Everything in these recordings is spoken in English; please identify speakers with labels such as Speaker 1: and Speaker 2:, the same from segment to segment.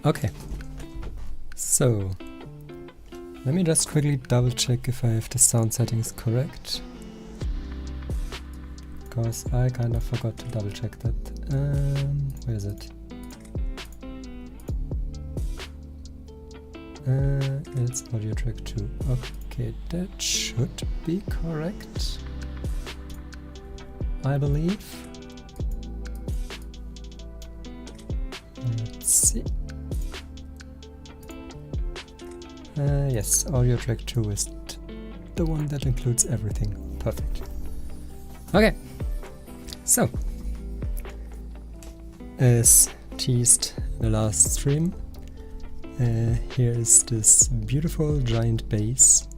Speaker 1: Okay. So, let me just quickly double check if I have the sound settings correct. Because I kind of forgot to double check that. Where is it? It's audio track 2. Okay, that should be correct, I believe. Let's see. Yes, audio track 2 is the one that includes everything. Perfect. Okay, so as teased in the last stream, here is this beautiful giant base,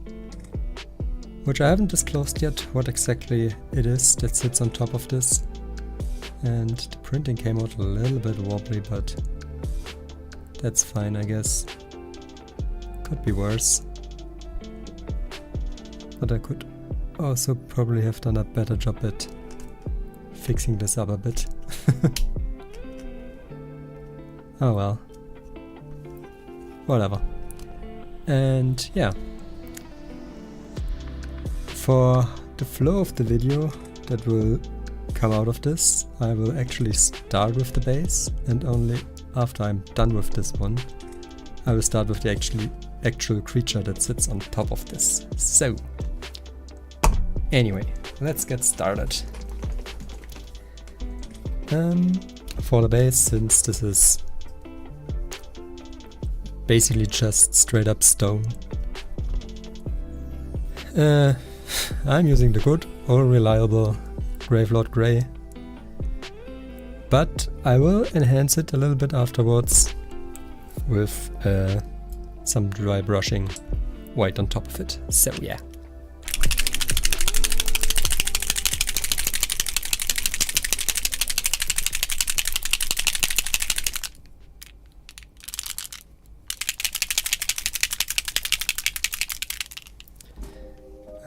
Speaker 1: which I haven't disclosed yet what exactly it is that sits on top of this. And the printing came out a little bit wobbly, but that's fine, I guess. Could be worse. But I could also probably have done a better job at fixing this up a bit. Oh well. Whatever. And yeah. For the flow of the video that will come out of this, I will actually start with the base, and only after I'm done with this one, I will start with the actual creature that sits on top of this. So, anyway, let's get started. For the base, since this is basically just straight up stone, I'm using the good old reliable Gravelord Grey, but I will enhance it a little bit afterwards with some dry brushing white on top of it. So yeah.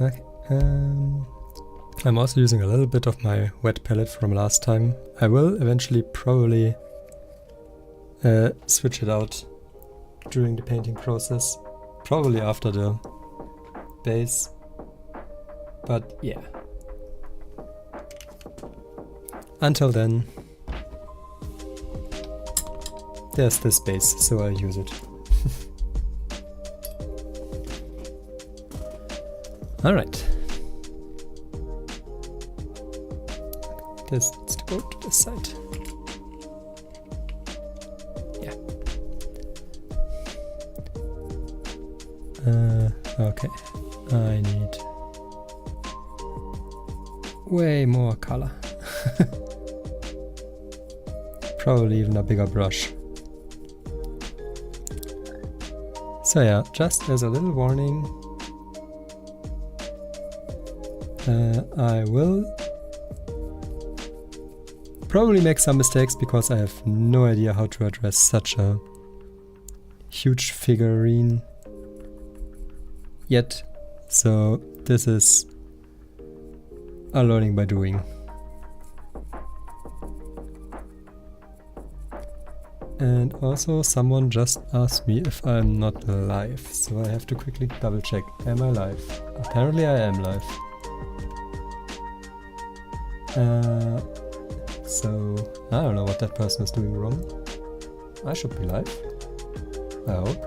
Speaker 1: Okay. I'm also using a little bit of my wet palette from last time. I will eventually probably switch it out during the painting process, probably after the base, but yeah. Until then, there's this base, so I'll use it. Alright. This needs to go to this side. Yeah. Okay. I need way more color. Probably even a bigger brush. So yeah, just as a little warning, I will probably make some mistakes because I have no idea how to address such a huge figurine yet, so this is a learning by doing. And also someone just asked me if I'm not live, so I have to quickly double check. Am I live? Apparently I am live. So I don't know what that person is doing wrong. I should be live, I hope.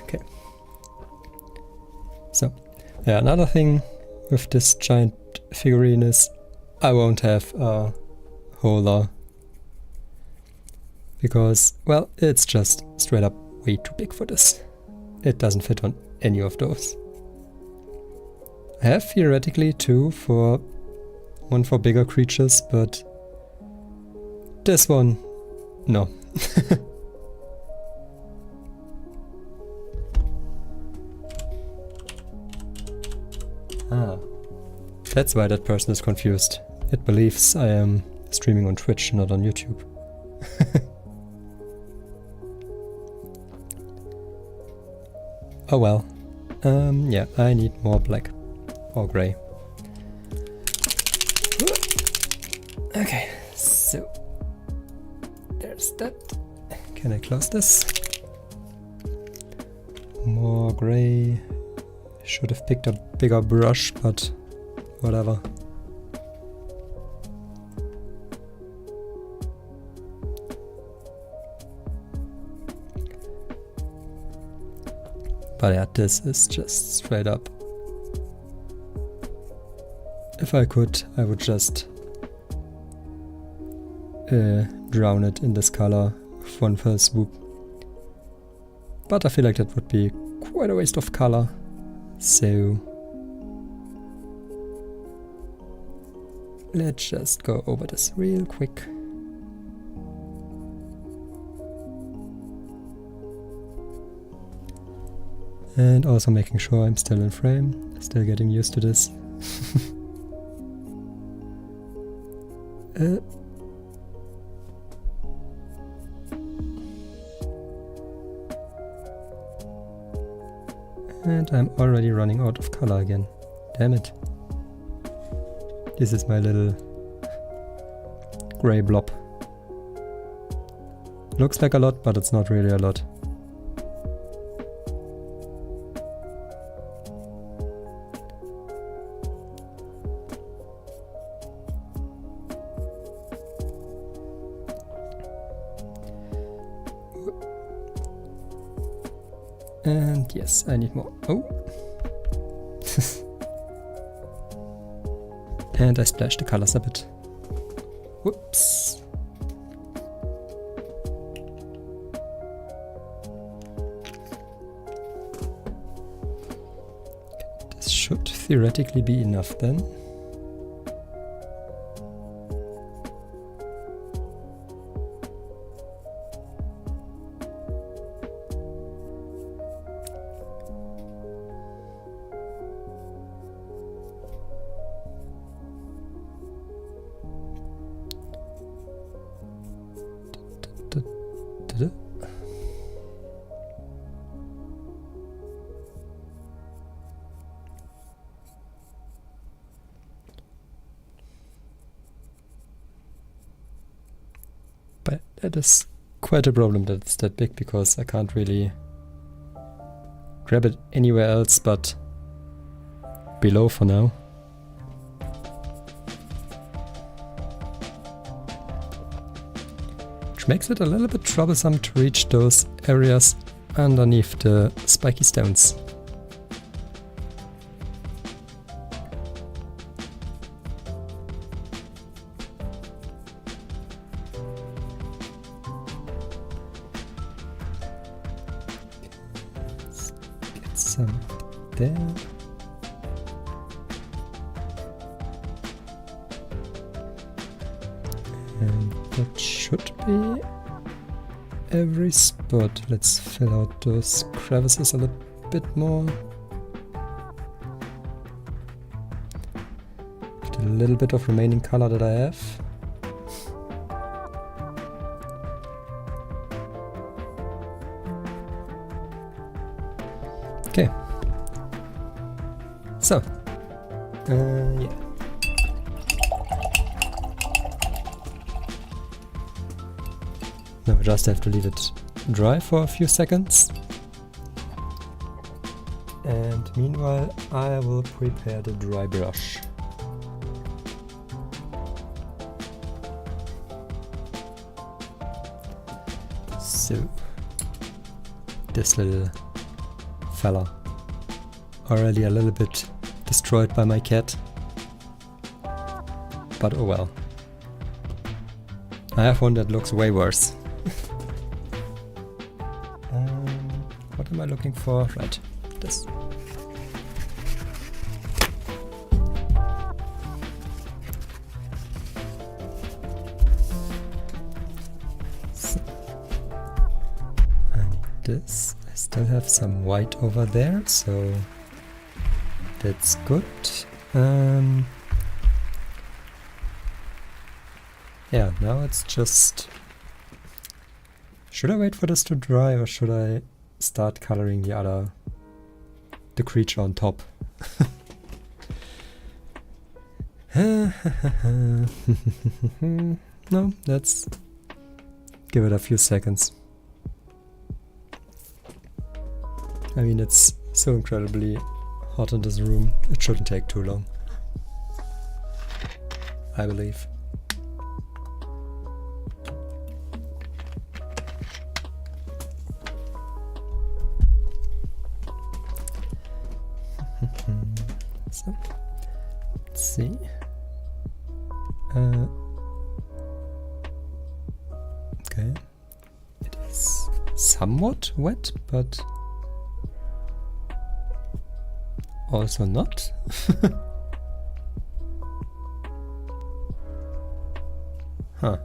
Speaker 1: Okay. So, yeah, another thing with this giant figurine is I won't have a holder. Because, well, it's just straight up way too big for this. It doesn't fit on any of those. I have theoretically one for bigger creatures, but this one, no. Ah, that's why that person is confused. It believes I am streaming on Twitch, not on YouTube. Oh well. Yeah, I need more black or grey. Okay, so there's that. Can I close this? More grey. Should have picked a bigger brush, but whatever. But yeah, this is just straight up. If I could, I would just drown it in this color with one fell swoop. But I feel like that would be quite a waste of color. So let's just go over this real quick. And also making sure I'm still in frame, still getting used to this. And I'm already running out of color again. Damn it. This is my little gray blob. Looks like a lot, but it's not really a lot. And yes, I need more. Oh! And I splashed the colors a bit. Whoops! This should theoretically be enough then. But that is quite a problem that it's that big, because I can't really grab it anywhere else but below for now. Which makes it a little bit troublesome to reach those areas underneath the spiky stones. Some there. And that should be every spot. Let's fill out those crevices a little bit more. With a little bit of remaining color that I have. Okay, so, yeah. Now I just have to leave it dry for a few seconds. And meanwhile, I will prepare the dry brush. So, this little fella, already a little bit destroyed by my cat, but oh well. I have one that looks way worse. What am I looking for? Right, this. So, I need this. I still have some white over there, so that's good. Yeah, now it's just... Should I wait for this to dry, or should I start coloring the other the creature on top. No, let's give it a few seconds. I mean, it's so incredibly hot in this room, it shouldn't take too long, I believe. So, let's see. Okay, it is somewhat wet, but also not. Huh.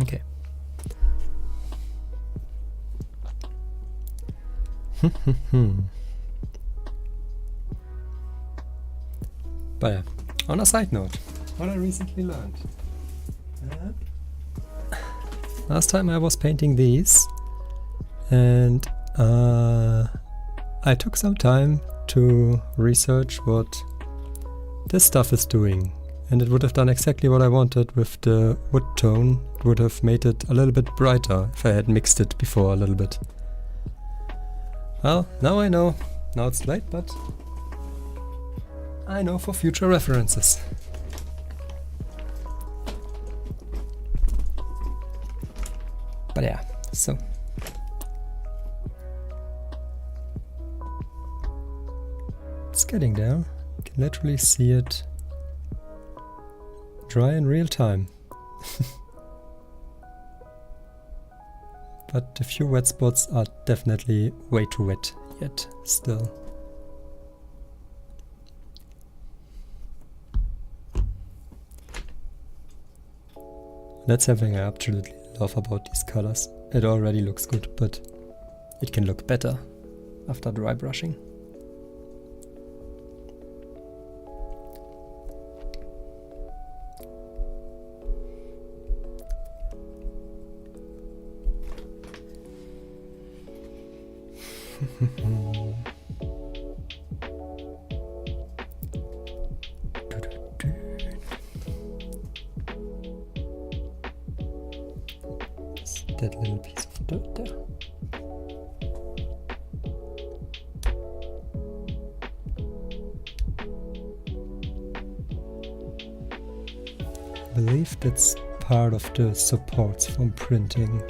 Speaker 1: Okay. But yeah, on a side note, what I recently learned. Last time I was painting these, and I took some time to research what this stuff is doing. And it would have done exactly what I wanted with the wood tone. It would have made it a little bit brighter if I had mixed it before a little bit. Well, now I know. Now it's late, but I know for future references. But yeah, so. It's getting there. You can literally see it dry in real time. But the few wet spots are definitely way too wet yet still. That's something I absolutely love about these colors. It already looks good, but it can look better after dry brushing. Just that little piece of dirt there. I believe that's part of the supports from printing.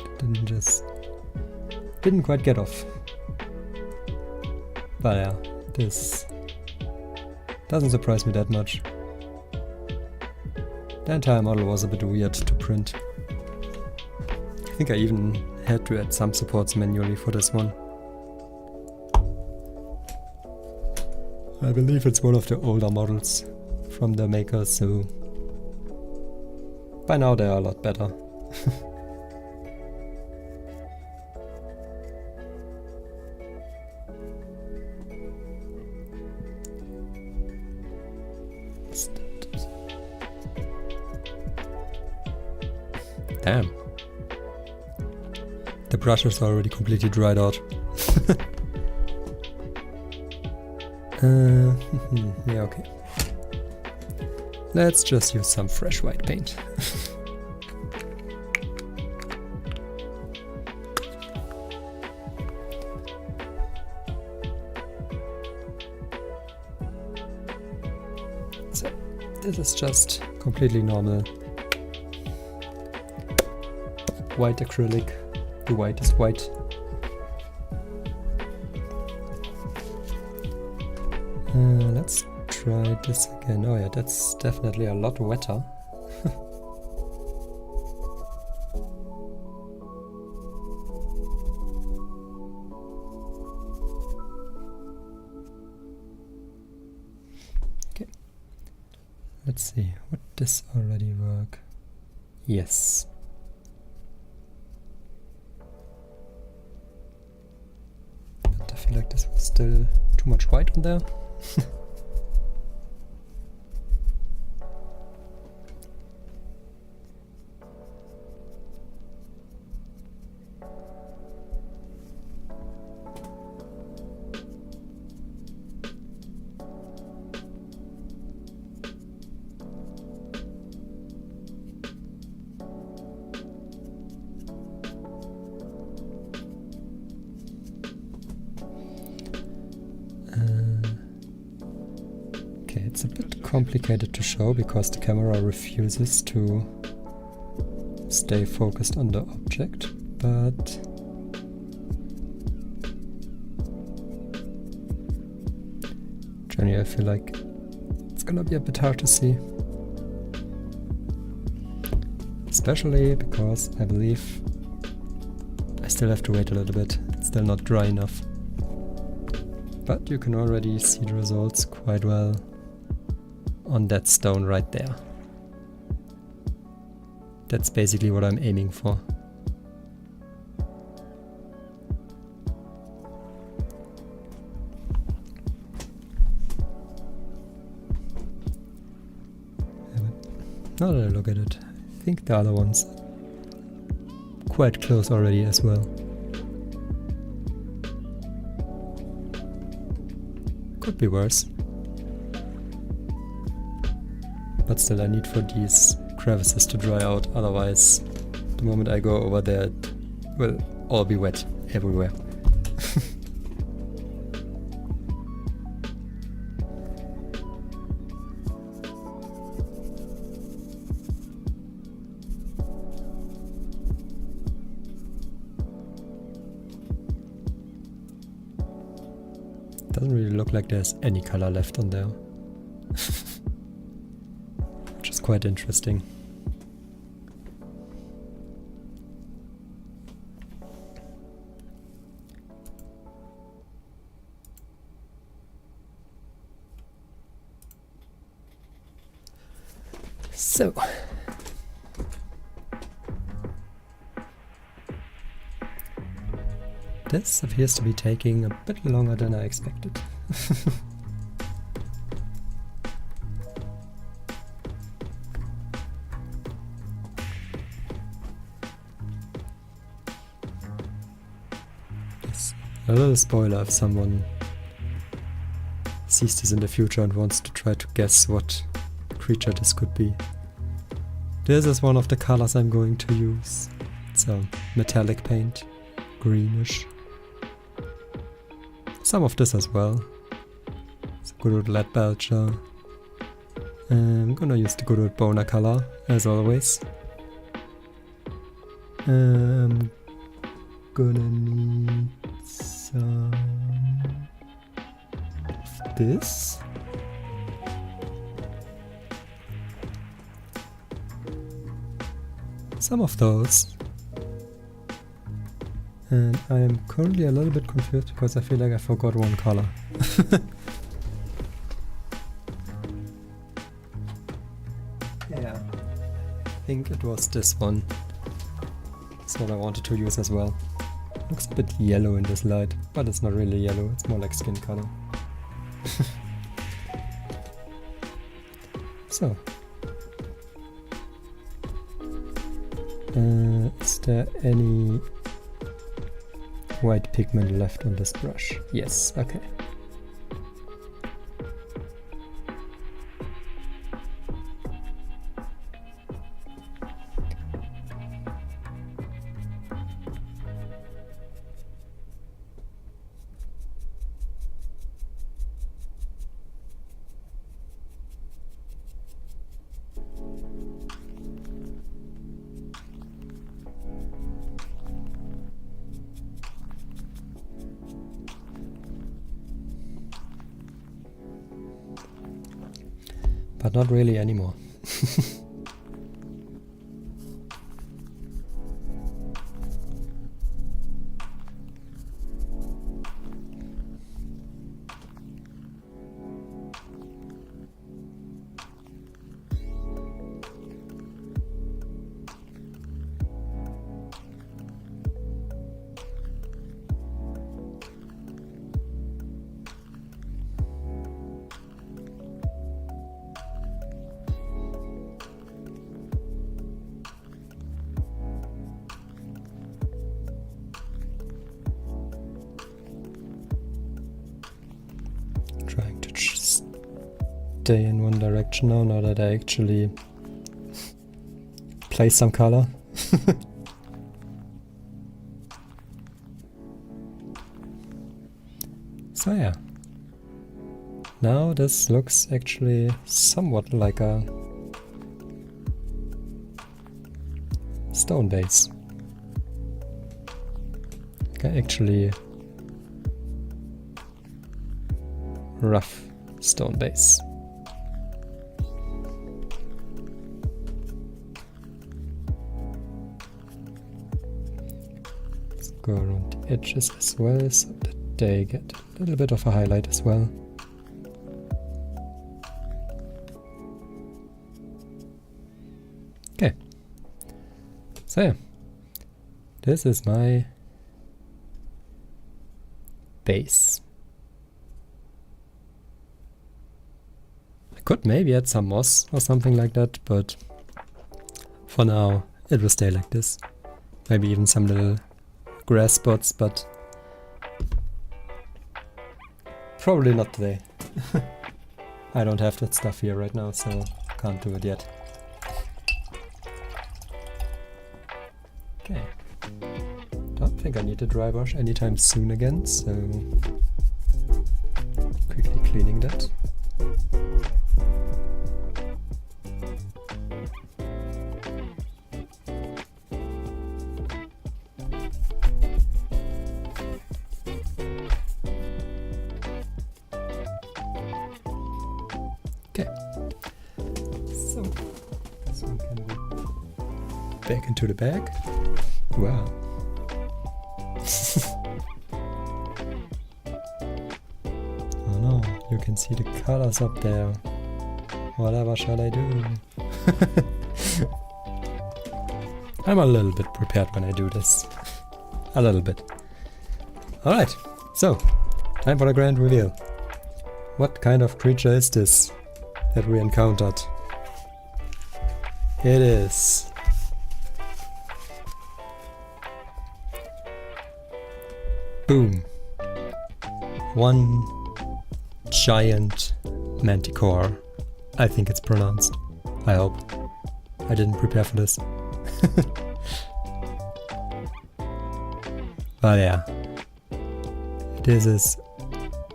Speaker 1: Didn't quite get off. But yeah, this doesn't surprise me that much. The entire model was a bit weird to print. I think I even had to add some supports manually for this one. I believe it's one of the older models from the maker, so by now they are a lot better. Damn. The brush is already completely dried out. Yeah, okay. Let's just use some fresh white paint. So, this is just completely normal white acrylic. The white is white. Let's try this again. Oh yeah, that's definitely a lot wetter. Okay. Let's see, would this already work? Yes. But I feel like this was still too much white on there. It's a bit complicated to show because the camera refuses to stay focused on the object, but generally I feel like it's gonna be a bit hard to see. Especially because I believe I still have to wait a little bit. It's still not dry enough. But you can already see the results quite well on that stone right there. That's basically what I'm aiming for. Now that I look at it, I think the other one's quite close already as well. Could be worse. But still I need for these crevices to dry out, otherwise the moment I go over there it will all be wet everywhere. Doesn't really look like there's any color left on there. Which is quite interesting. So this appears to be taking a bit longer than I expected. Yes. A little spoiler if someone sees this in the future and wants to try to guess what creature this could be. This is one of the colors I'm going to use. It's a metallic paint, greenish. Some of this as well. It's a good old lead belcher. I'm gonna use the good old boner color, as always. I'm gonna need some of this. Some of those. And I am currently a little bit confused because I feel like I forgot one color. Yeah, I think it was this one. That's what I wanted to use as well. Looks a bit yellow in this light, but it's not really yellow, it's more like skin color. So. Is there any white pigment left on this brush? Yes, okay. But not really anymore. Trying to just stay in one direction now that I actually place some color. So yeah. now this looks actually somewhat like a stone base. Like actually rough stone base. Let's go around the edges as well so that they get a little bit of a highlight as well. Okay, so yeah, this is my base. I could maybe add some moss or something like that, but for now it will stay like this. Maybe even some little grass spots, but probably not today. I don't have that stuff here right now, so can't do it yet. Okay. Don't think I need a dry brush anytime soon again, so quickly cleaning that. Okay, so this one can go back into the bag. Wow. Oh no, you can see the colors up there. Whatever shall I do? I'm a little bit prepared when I do this. A little bit. Alright, so time for the grand reveal. What kind of creature is this that we encountered? It is boom. One giant manticore. I think it's pronounced. I hope. I didn't prepare for this. But yeah. This is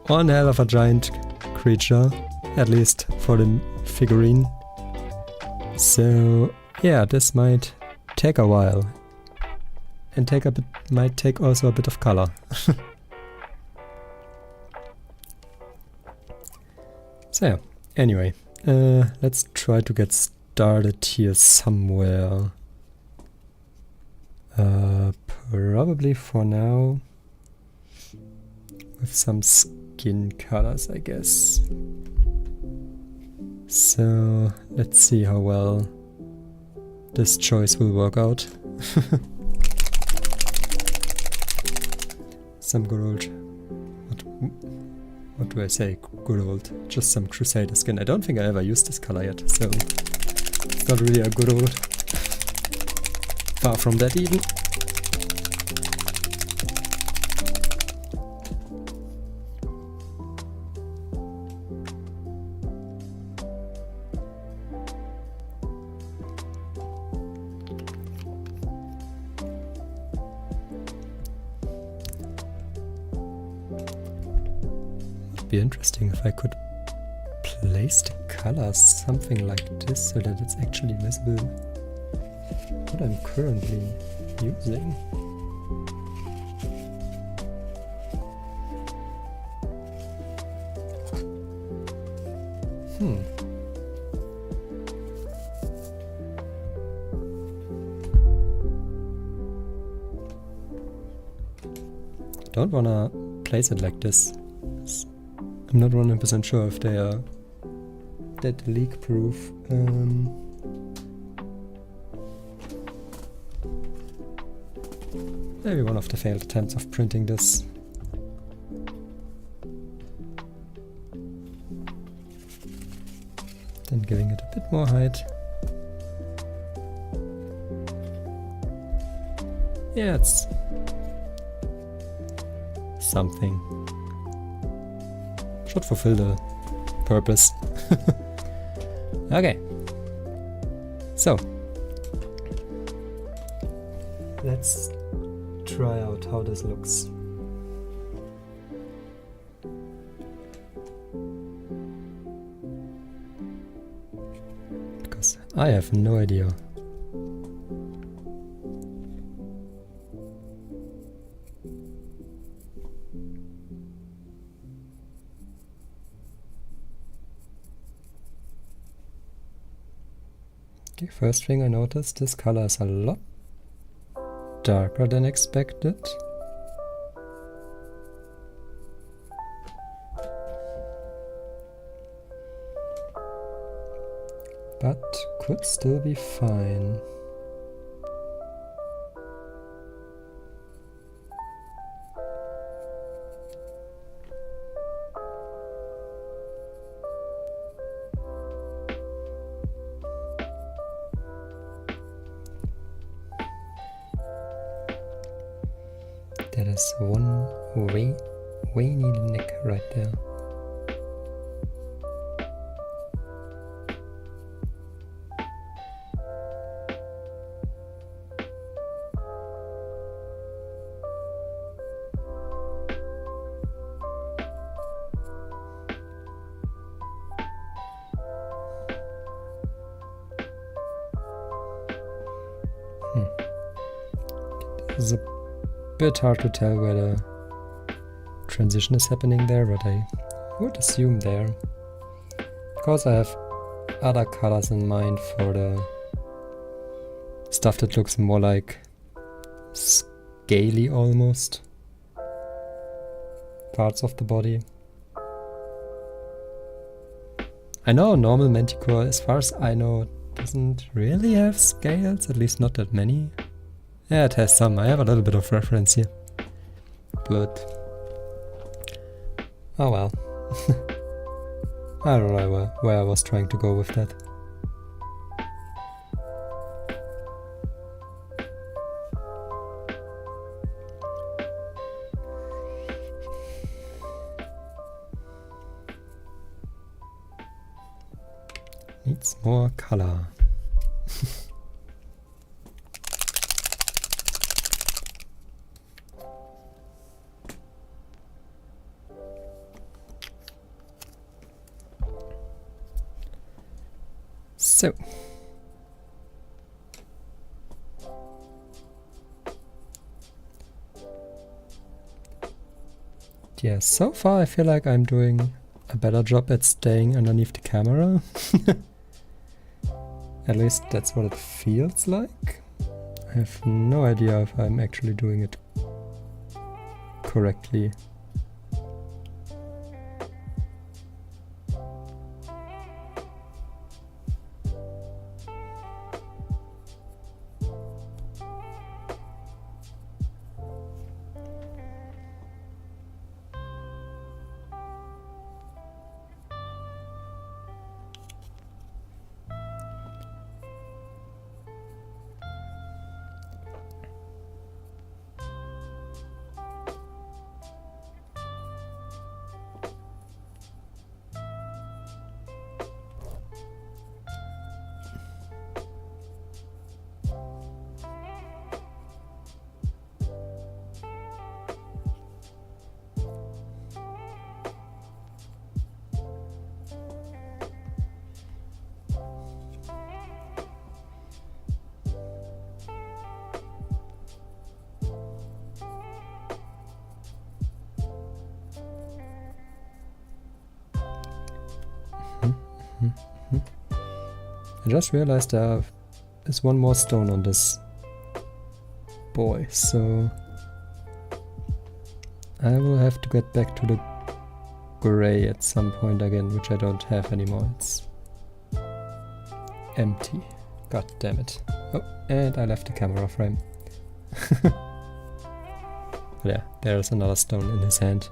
Speaker 1: one hell of a giant creature. At least for the figurine. So yeah, this might take a while. And might take also a bit of color. So, anyway, let's try to get started here somewhere. Probably for now with some skin colors, I guess. So, let's see how well this choice will work out. Some good old, what do I say, good old, just some Crusader skin. I don't think I ever used this color yet, so it's not really a good old. Far from that even. Be interesting if I could place the colors something like this so that it's actually visible what I'm currently using. Don't wanna place it like this. I'm not 100% sure if they are that leak proof. Maybe one of the failed attempts of printing this. Then giving it a bit more height. Yeah, it's something. Should fulfill the purpose. Okay. So. Let's try out how this looks. I have no idea. Okay, first thing I noticed, this color is a lot darker than expected. But could still be fine. That is one veiny neck right there. This is a bit hard to tell where the transition is happening there, but I would assume there. Because I have other colors in mind for the stuff that looks more like scaly almost. Parts of the body. I know normal Manticore, as far as I know, doesn't really have scales, at least not that many. Yeah, it has some. I have a little bit of reference here. But oh well. I don't know where I was trying to go with that. Needs more color. So, yeah, so far I feel like I'm doing a better job at staying underneath the camera. At least that's what it feels like. I have no idea if I'm actually doing it correctly. I just realized there is one more stone on this boy, so I will have to get back to the gray at some point again, which I don't have anymore. It's empty. God damn it. Oh, and I left the camera frame. But yeah, there's another stone in his hand.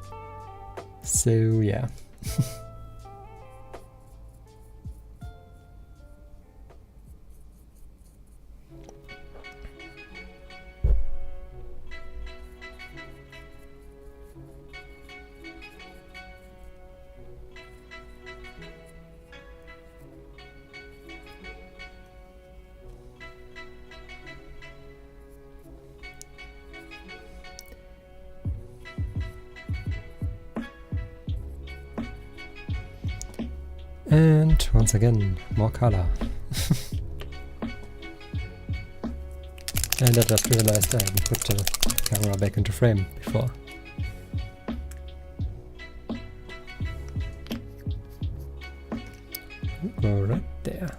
Speaker 1: So yeah. And once again, more color. And I just realized I haven't put the camera back into frame before. Go right there.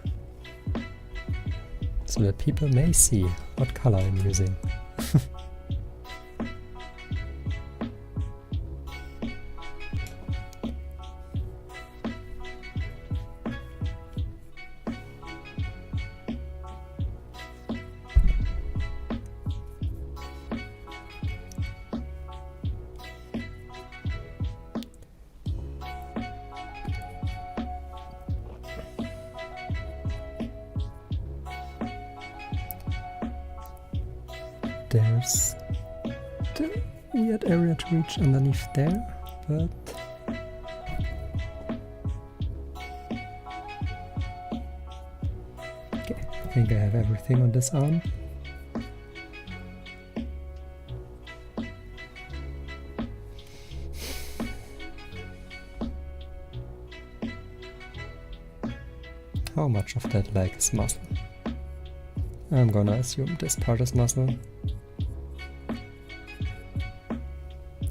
Speaker 1: So that people may see what color I'm using. There's the weird area to reach underneath there, but okay, I think I have everything on this arm. How much of that leg is muscle? I'm gonna assume this part is muscle.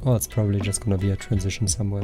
Speaker 1: Oh, it's probably just gonna be a transition somewhere.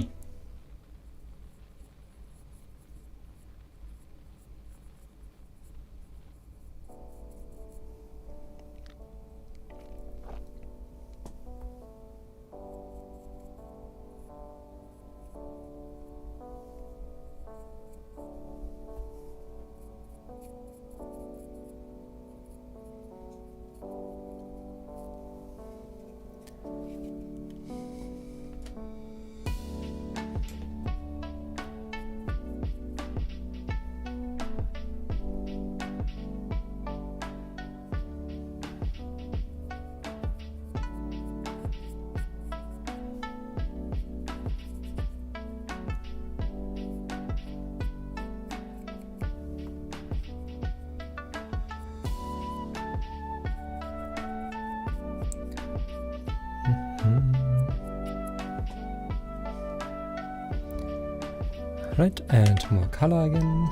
Speaker 1: Right, and more color again.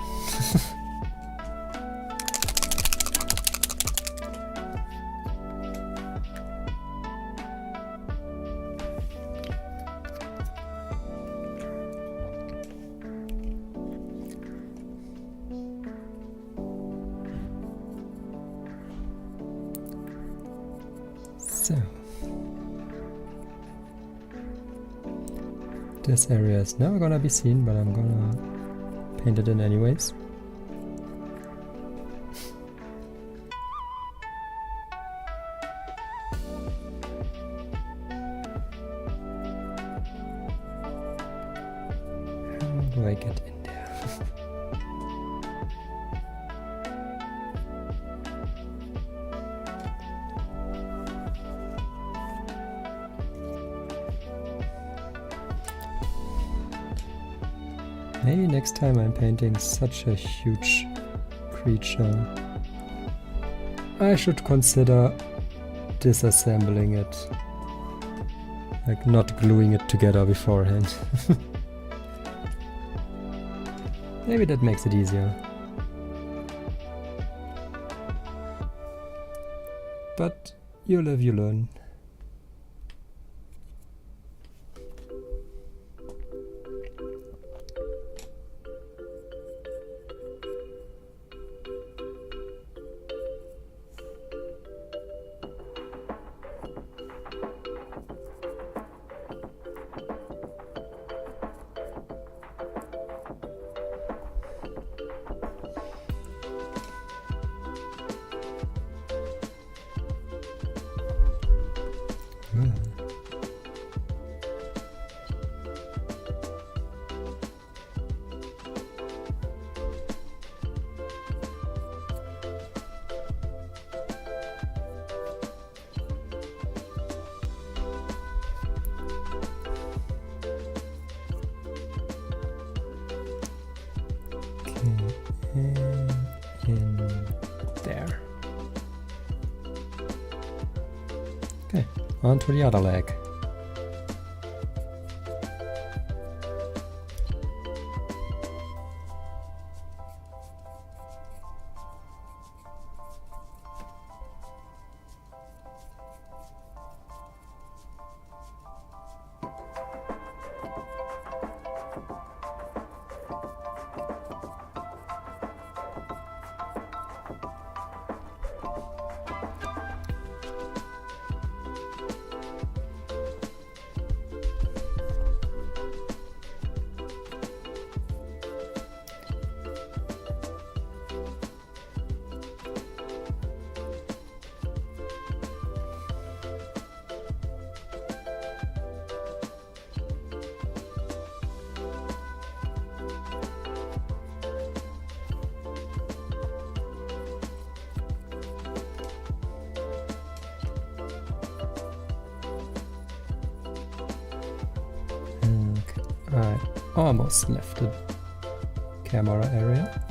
Speaker 1: So. This area is never gonna be seen, but I'm gonna paint it in anyways. How do I get in there? Maybe next time I'm painting such a huge creature, I should consider disassembling it. Like not gluing it together beforehand. Maybe that makes it easier. But you live, you learn. In there. Okay, on to the other leg. I almost left the camera area.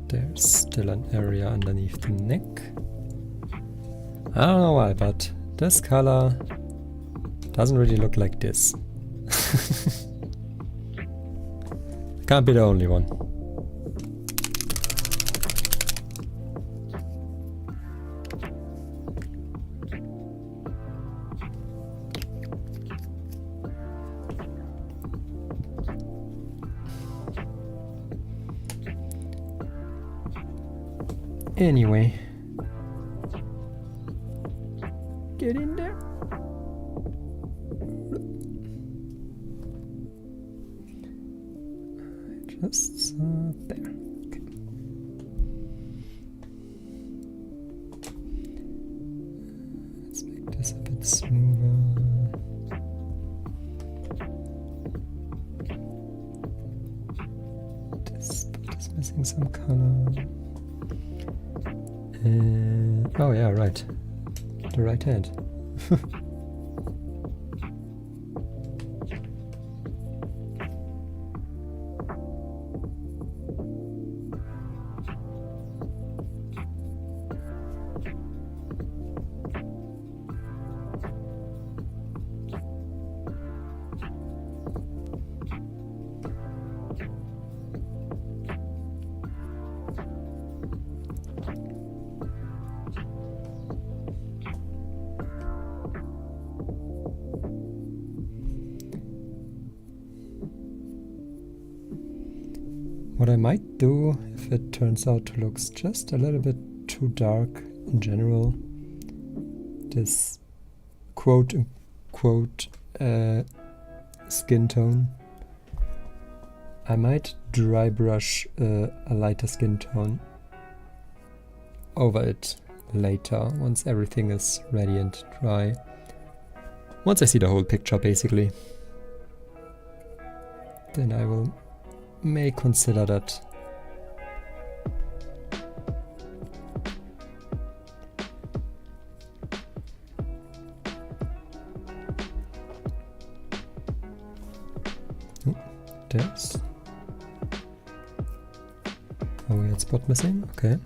Speaker 1: There's still an area underneath the neck. I don't know why, but this color doesn't really look like this. Can't be the only one. Anyway, get in there. Just there. Okay. Let's make this a bit smoother. This spot is missing some color. Oh yeah, right. The right hand. What I might do, if it turns out to look just a little bit too dark in general, this quote-unquote skin tone, I might dry brush a lighter skin tone over it later, once everything is ready and dry. Once I see the whole picture, basically. Then I may consider that. There's a weird spot missing. Okay.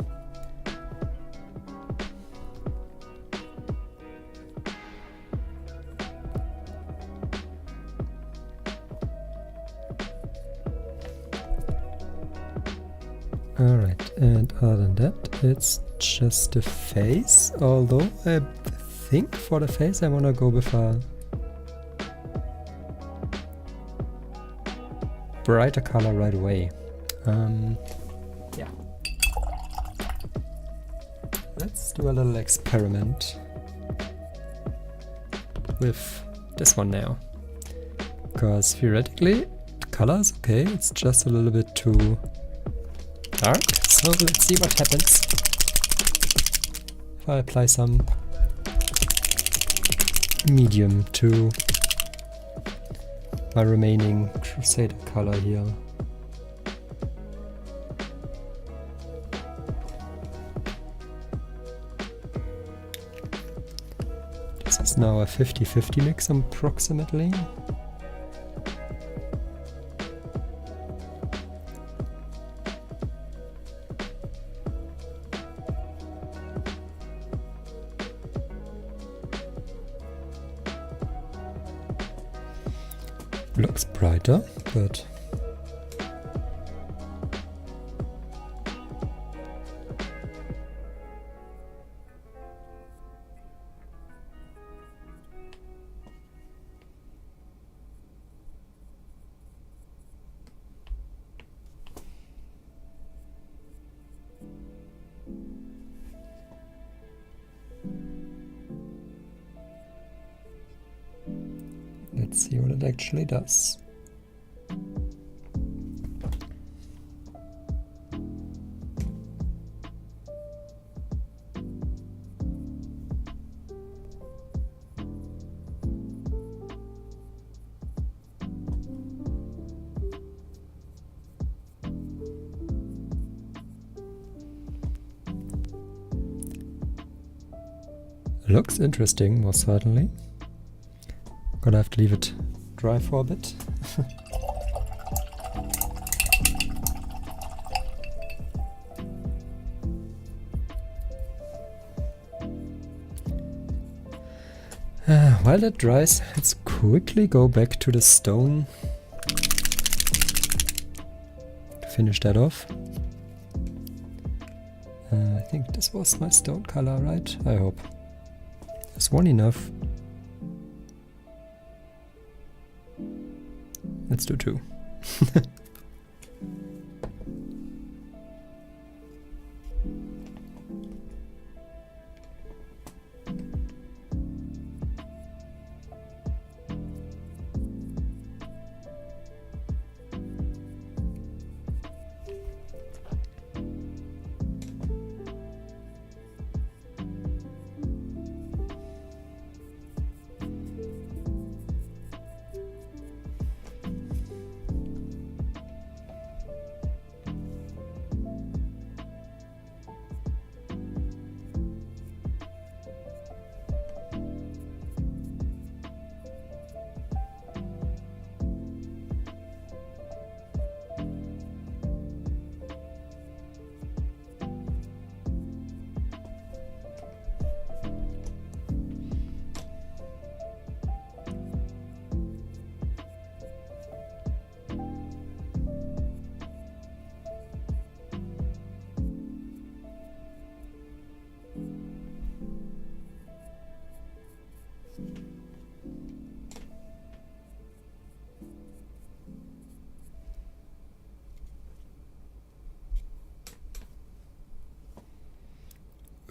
Speaker 1: Alright, and other than that, it's just the face, although I think for the face I want to go with a brighter color right away. Yeah. Let's do a little experiment with this one now. Because theoretically, the color is okay, it's just a little bit too dark, so let's see what happens if I apply some medium to my remaining Crusader color here. This is now a 50-50 mix approximately. Looks brighter, but Let's see what it actually does. Looks interesting, most certainly. Gonna have to leave it dry for a bit. While that dries, let's quickly go back to the stone to finish that off. I think this was my stone color, right? I hope. Is one enough? Let's do 2.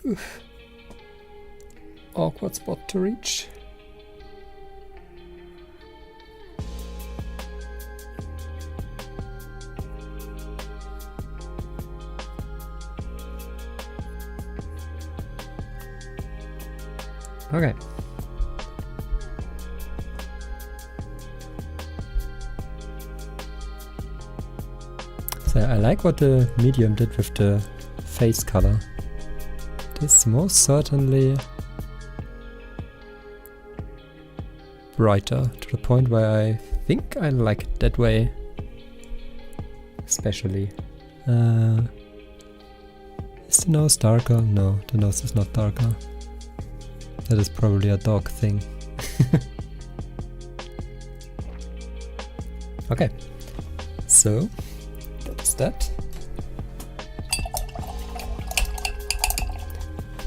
Speaker 1: Oof. Awkward spot to reach. Okay. So I like what the medium did with the face color. This most certainly brighter, to the point where I think I like it that way. Especially. Is the nose darker? No, the nose is not darker. That is probably a dog thing. Okay, so that's that.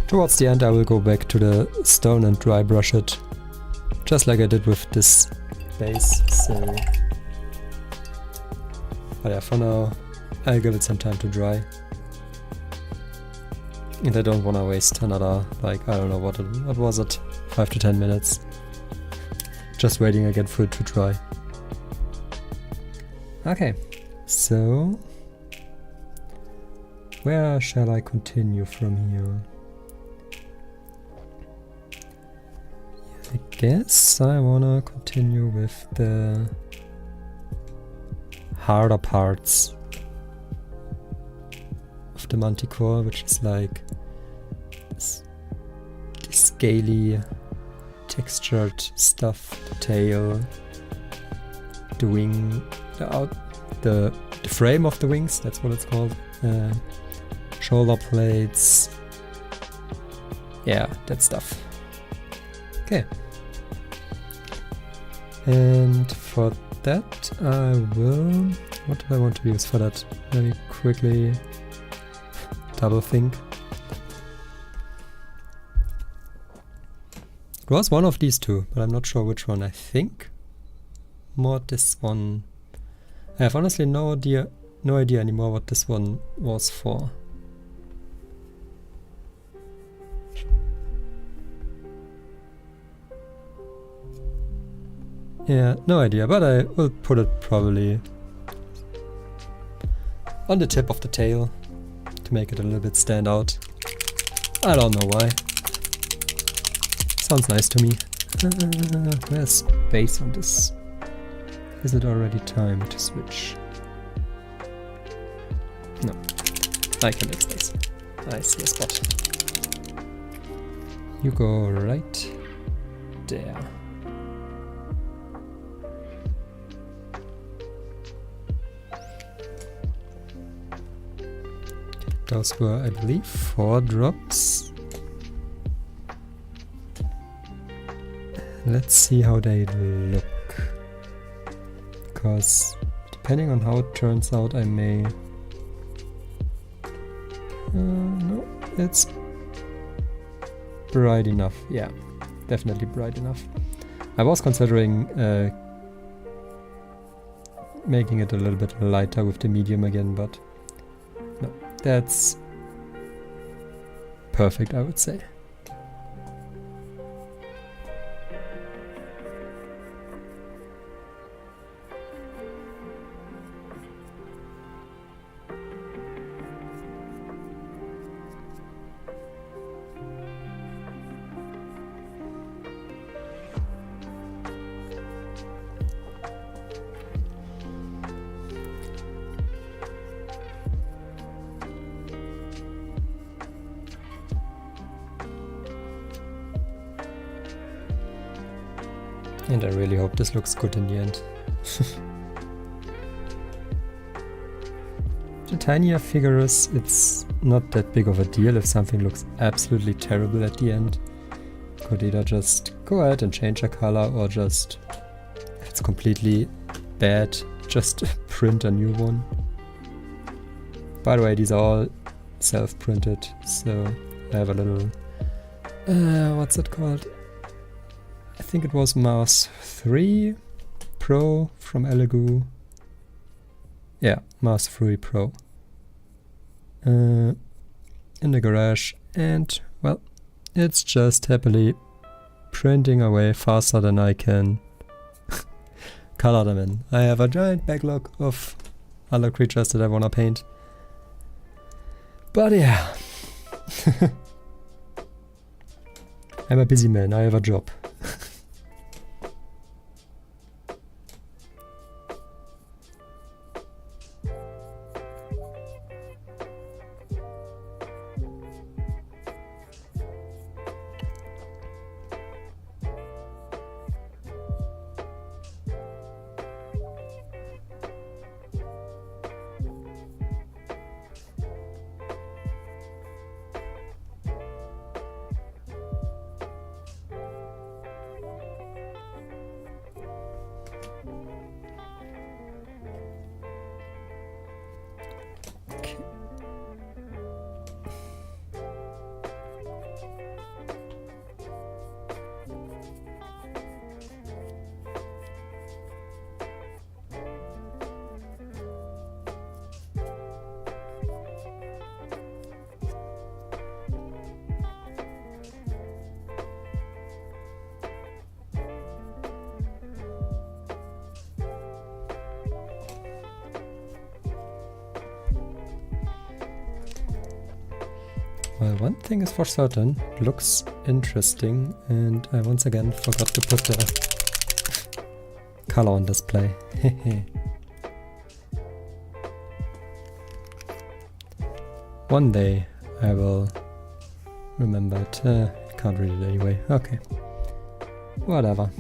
Speaker 1: Towards the end I will go back to the stone and dry brush it, just like I did with this base, so... But yeah, for now I'll give it some time to dry. And I don't want to waste another, like, I don't know, what was it, 5 to 10 minutes. Just waiting again for it to dry. Okay, so... where shall I continue from here? I guess I wanna continue with the harder parts of the manticore, which is like this scaly, textured stuff, the tail, the wing, the frame of the wings, that's what it's called, shoulder plates, yeah, that stuff. Okay. And for that I will... what do I want to use for that? Let me quickly double think. It was one of these two, but I'm not sure which one. I think more this one. I have honestly no idea anymore what this one was for. Yeah, no idea, but I will put it probably on the tip of the tail to make it a little bit stand out. I don't know why. Sounds nice to me. There's space on this. Is it already time to switch? No. I can make space. I see a spot. You go right there. Those were, I believe, 4 drops. Let's see how they look. Because depending on how it turns out, I may... no, it's bright enough. Yeah, definitely bright enough. I was considering making it a little bit lighter with the medium again, but no, that's perfect, I would say. And I really hope this looks good in the end. The tinier figures, it's not that big of a deal if something looks absolutely terrible at the end. Could either just go ahead and change a color or just, if it's completely bad, just print a new one. By the way, these are all self-printed, so I have a little, what's it called? I think it was Mars 3 Pro from Elegoo. Yeah, Mars 3 Pro. In the garage, and well, it's just happily printing away faster than I can color them in. I have a giant backlog of other creatures that I wanna paint. But yeah. I'm a busy man, I have a job. Well, one thing is for certain, it looks interesting, and I once again forgot to put the color on display. One day I will remember it. Can't read it anyway. Okay. Whatever.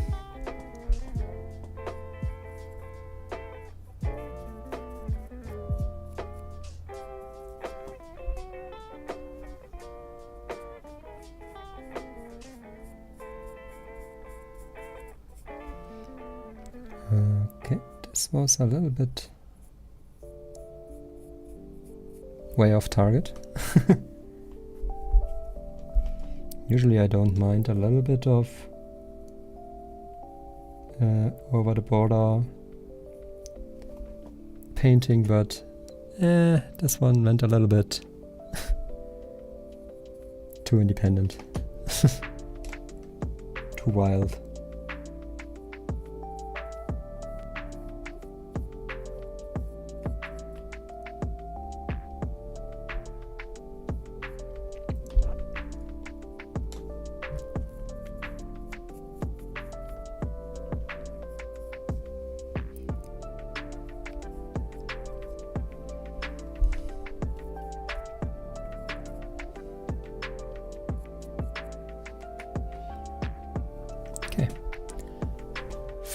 Speaker 1: Okay, this was a little bit way off target. Usually I don't mind a little bit of over the border painting, but this one went a little bit too independent. Too wild.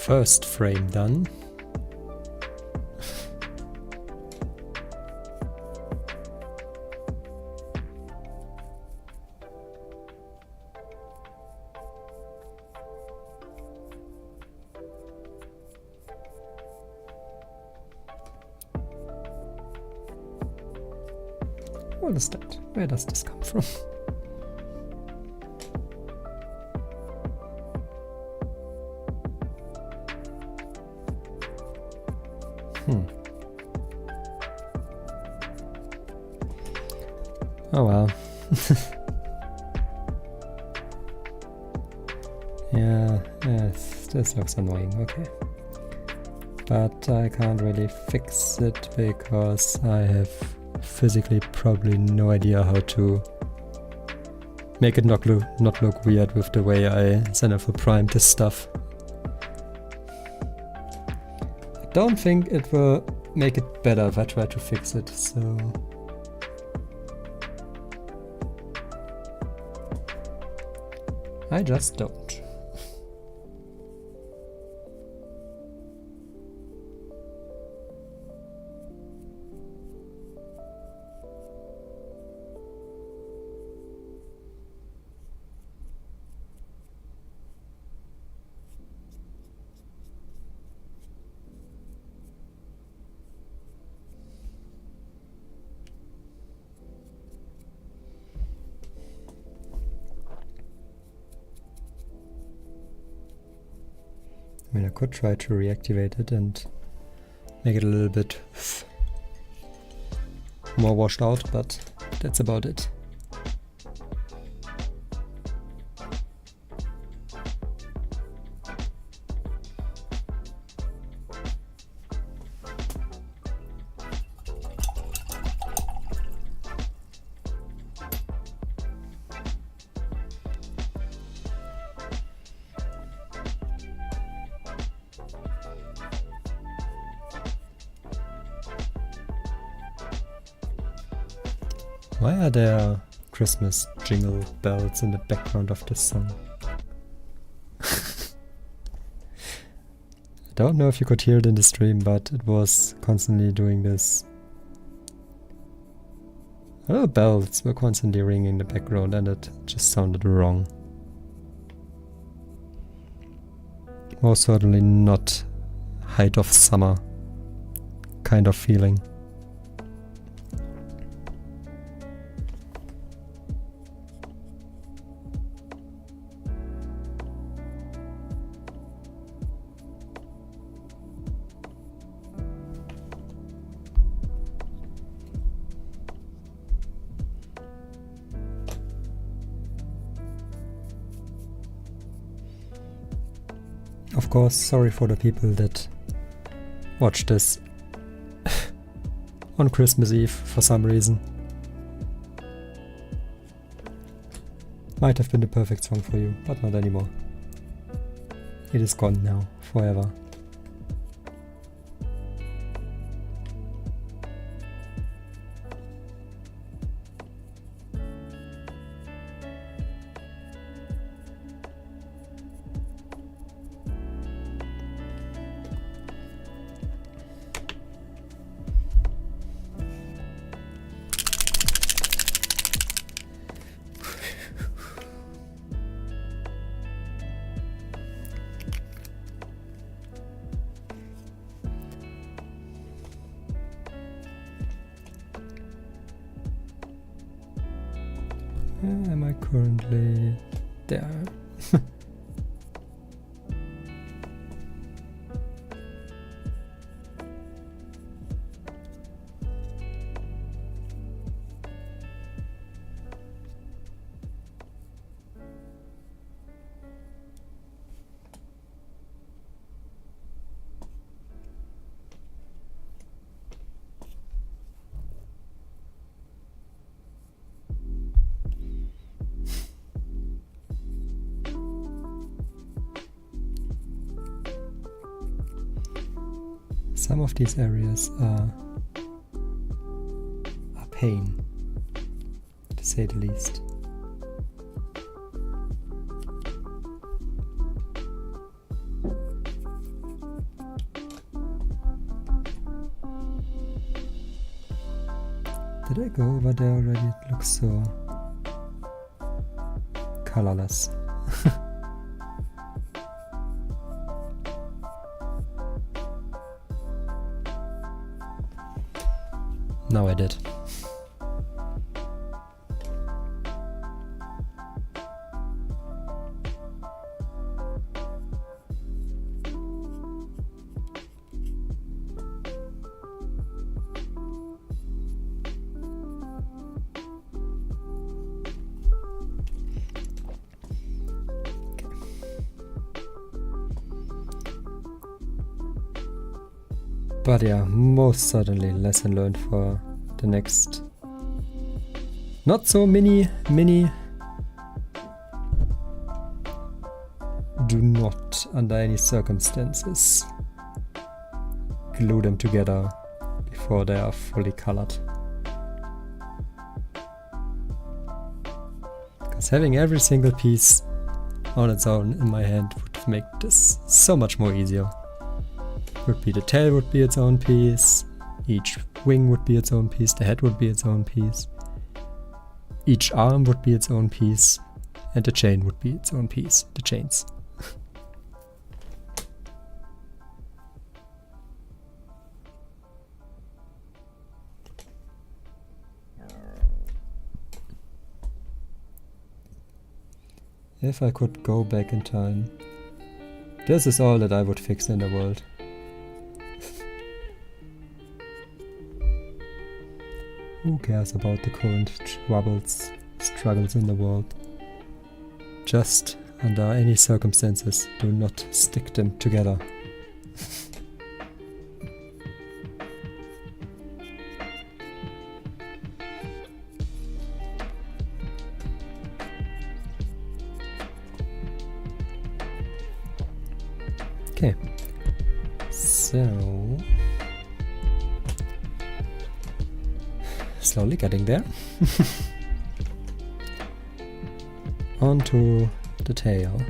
Speaker 1: first frame done. What is that? Where does this come from? Oh well. Yeah, yes, this looks annoying, okay. But I can't really fix it because I have physically probably no idea how to make it not look weird with the way I Zenithal prime this stuff. I don't think it will make it better if I try to fix it, so... I just don't. I mean, I could try to reactivate it and make it a little bit more washed out, but that's about it. Why are there Christmas jingle bells in the background of this song? I don't know if you could hear it in the stream, but it was constantly doing this. Little bells were constantly ringing in the background and it just sounded wrong. Most certainly not height of summer kind of feeling. Of course, sorry for the people that watch this on Christmas Eve for some reason. Might have been the perfect song for you, but not anymore. It is gone now, forever. Where am I currently? There. Some of these areas are pain, to say the least. Did I go over there already? It looks so colorless. Now I did. But yeah, most certainly lesson learned for the next not so mini. Do not, under any circumstances, glue them together before they are fully colored. Because having every single piece on its own in my hand would make this so much more easier. Would be the tail would be its own piece, each wing would be its own piece, the head would be its own piece, each arm would be its own piece, and the chain would be its own piece, the chains. If I could go back in time, this is all that I would fix in the world. Who cares about the current struggles in the world? Just, under any circumstances, do not stick them together. Okay, so slowly getting there. Onto the tail.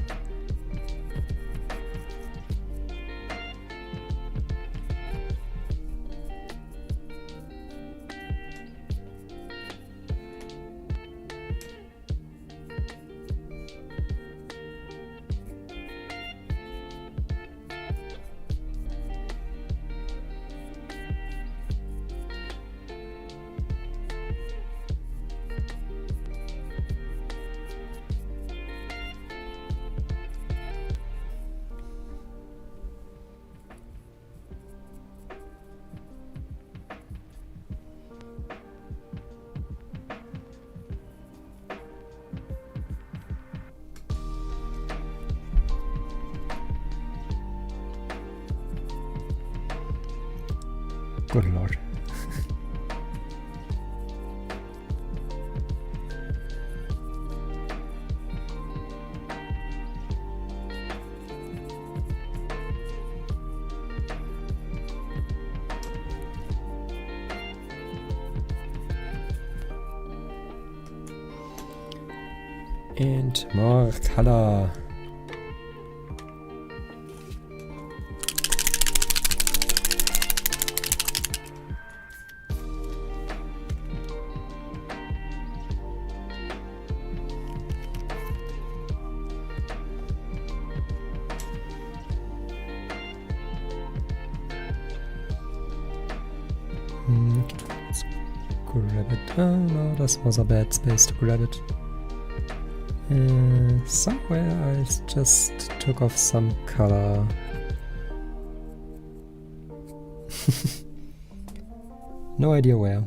Speaker 1: Good lord. And more color. Let's grab it. Oh no, this was a bad space to grab it. Somewhere I just took off some color. No idea where.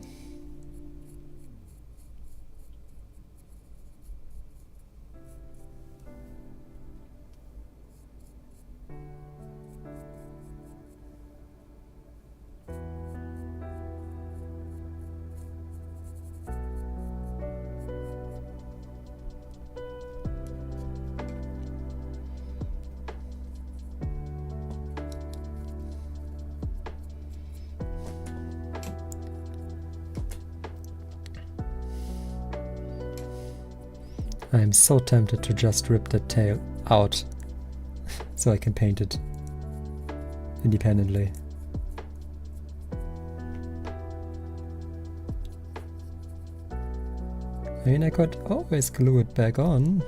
Speaker 1: I am so tempted to just rip that tail out so I can paint it independently. I mean, I could always glue it back on.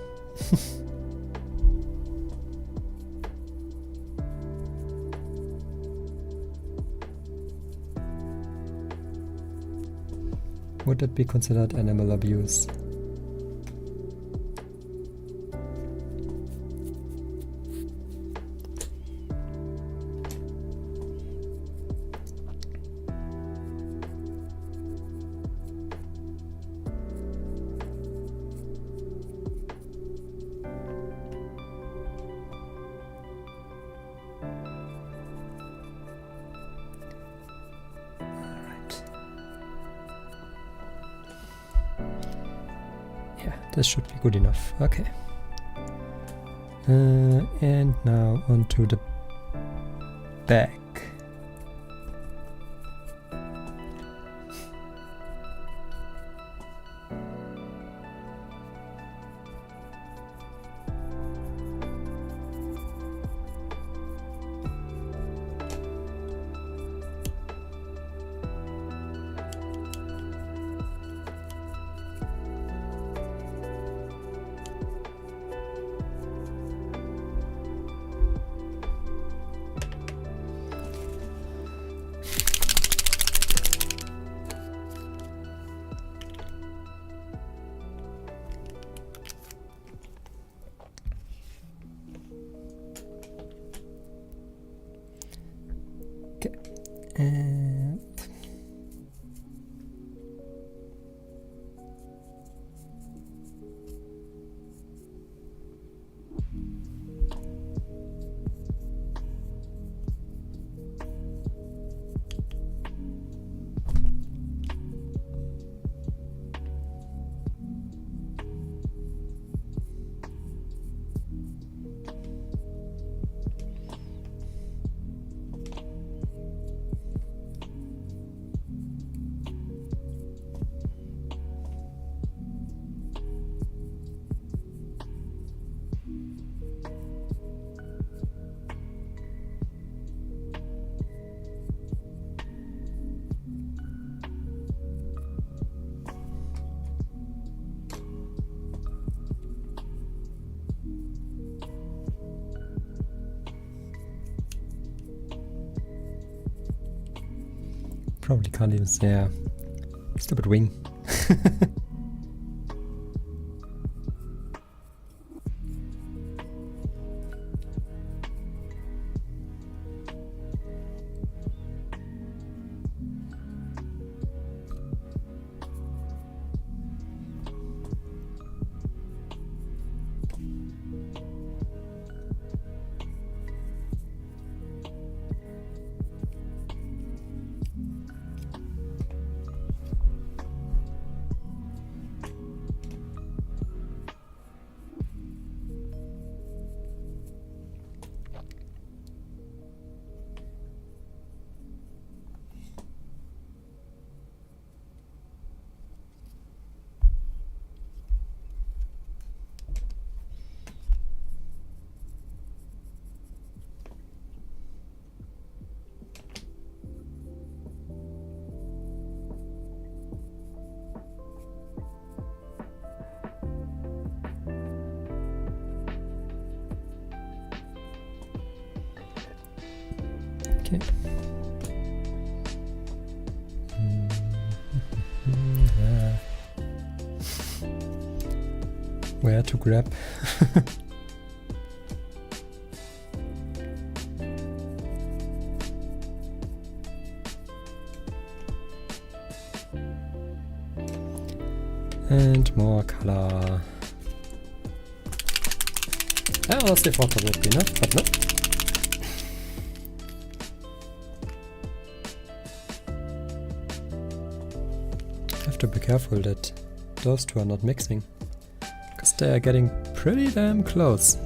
Speaker 1: Would that be considered animal abuse? This should be good enough. Okay. And now onto the back. And probably can't even say, yeah. Stupid wing. Okay. Where to grab? And more color. I honestly thought that would be enough, but no. Have to be careful that those two are not mixing, because they are getting pretty damn close.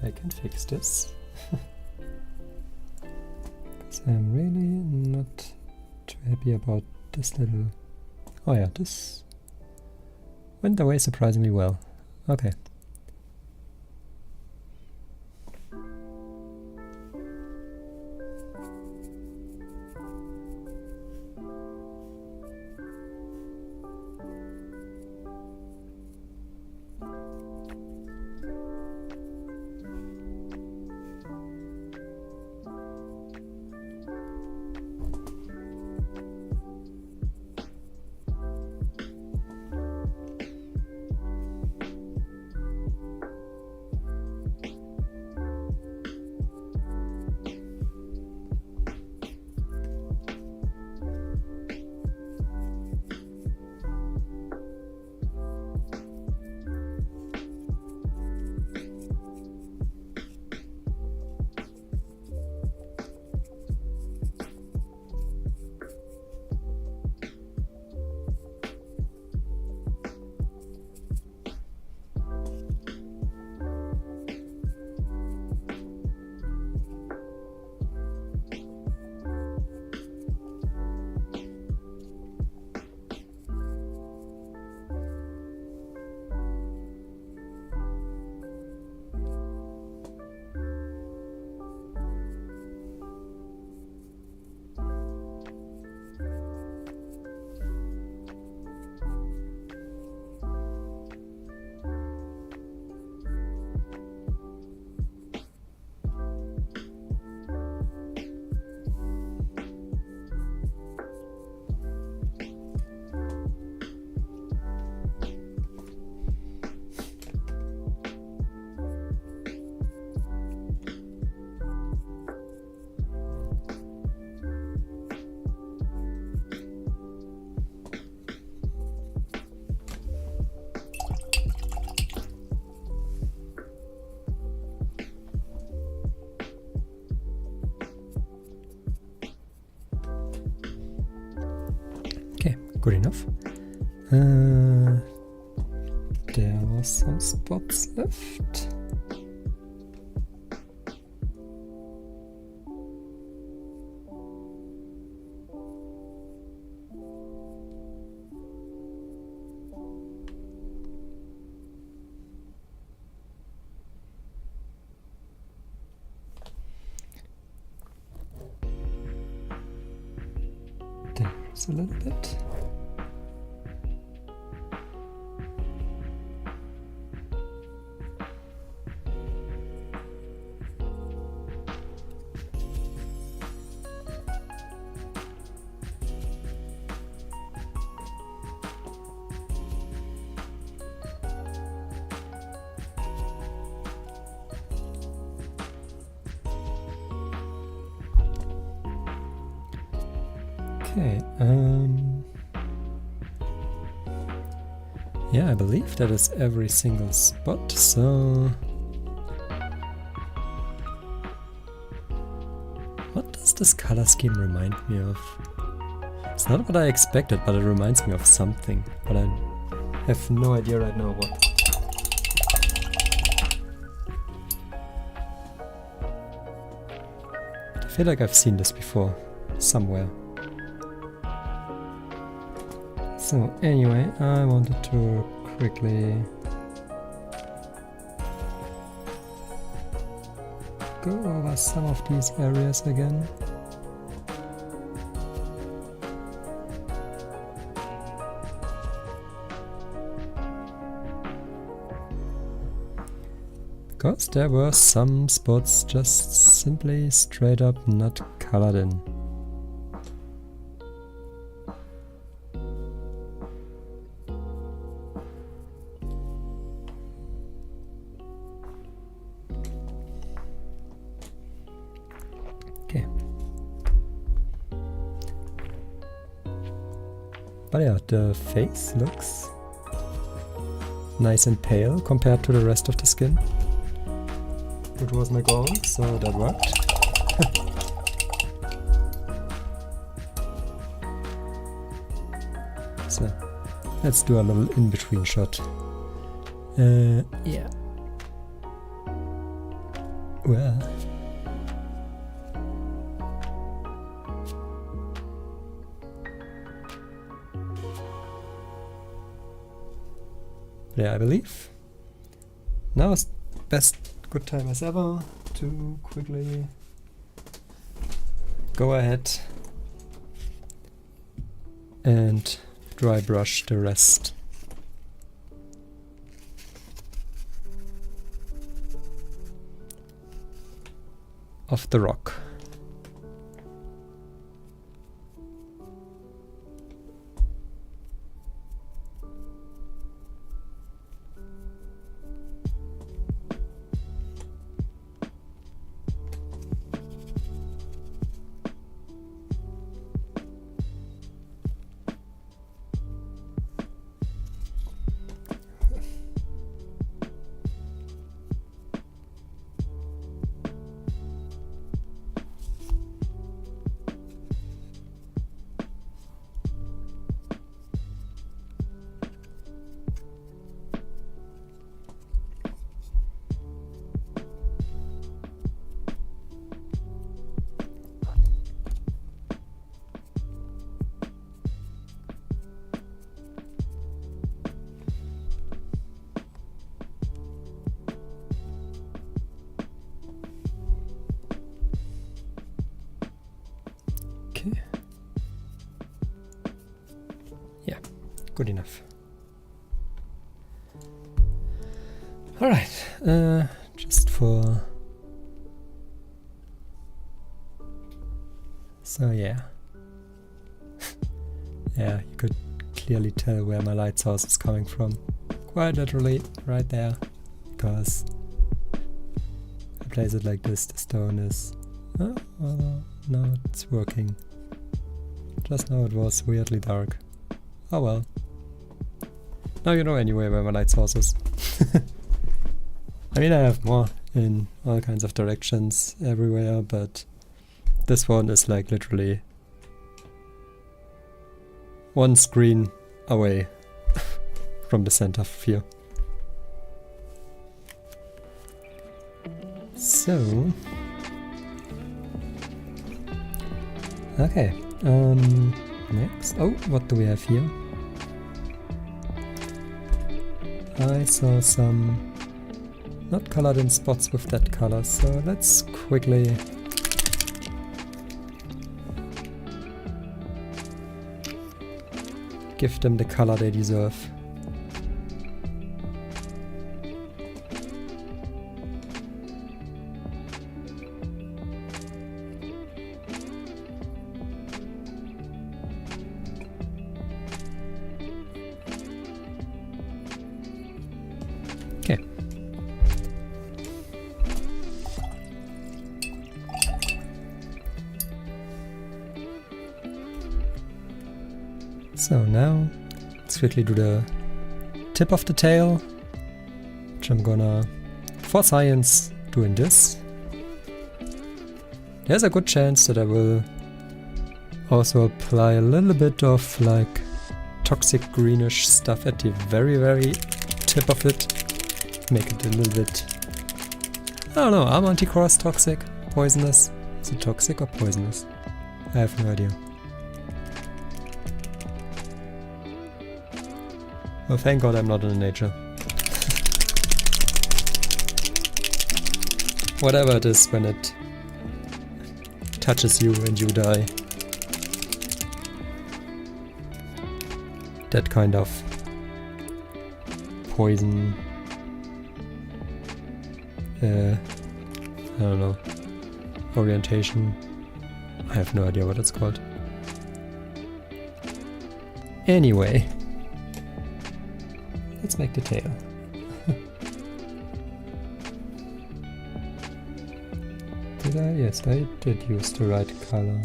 Speaker 1: I can fix this. Because I'm really not too happy about this little... Oh yeah, this went away surprisingly well. Okay. Good enough. There was some spots left. There's a little bit. Okay, yeah, I believe that is every single spot, so... What does this color scheme remind me of? It's not what I expected, but it reminds me of something, but I have no idea right now what. I feel like I've seen this before, somewhere. So anyway, I wanted to quickly go over some of these areas again. Because there were some spots just simply straight up not colored in. Okay. But yeah, the face looks nice and pale compared to the rest of the skin. Which was my goal, so that worked. So, let's do a little in-between shot. Yeah. Well. Yeah, I believe. Now is good time as ever to quickly go ahead and dry brush the rest. Of the rock. Okay. Yeah, good enough. Alright, just for... So yeah. Yeah, you could clearly tell where my light source is coming from. Quite literally, right there. Because I place it like this, the stone is... Oh, well, no, it's working. Just now it was weirdly dark. Oh well. Now you know anyway where my light source is. I mean, I have more in all kinds of directions everywhere, but this one is like literally one screen away from the center of view. So... Okay, next. Oh, what do we have here? I saw some not colored in spots with that color, so let's quickly give them the color they deserve. Okay. So now let's quickly do the tip of the tail, which I'm gonna, for science, doing this. There's a good chance that I will also apply a little bit of like toxic greenish stuff at the very tip of it. Make it a little bit, I don't know, are manticores toxic? Poisonous? Is it toxic or poisonous? I have no idea. Well, thank God I'm not in nature. Whatever it is, when it touches you and you die. That kind of poison. I don't know. Orientation. I have no idea what it's called. Anyway. Let's make the tail. Did I? Yes, I did use the right color.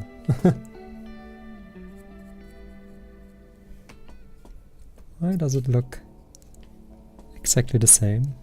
Speaker 1: Why does it look exactly the same?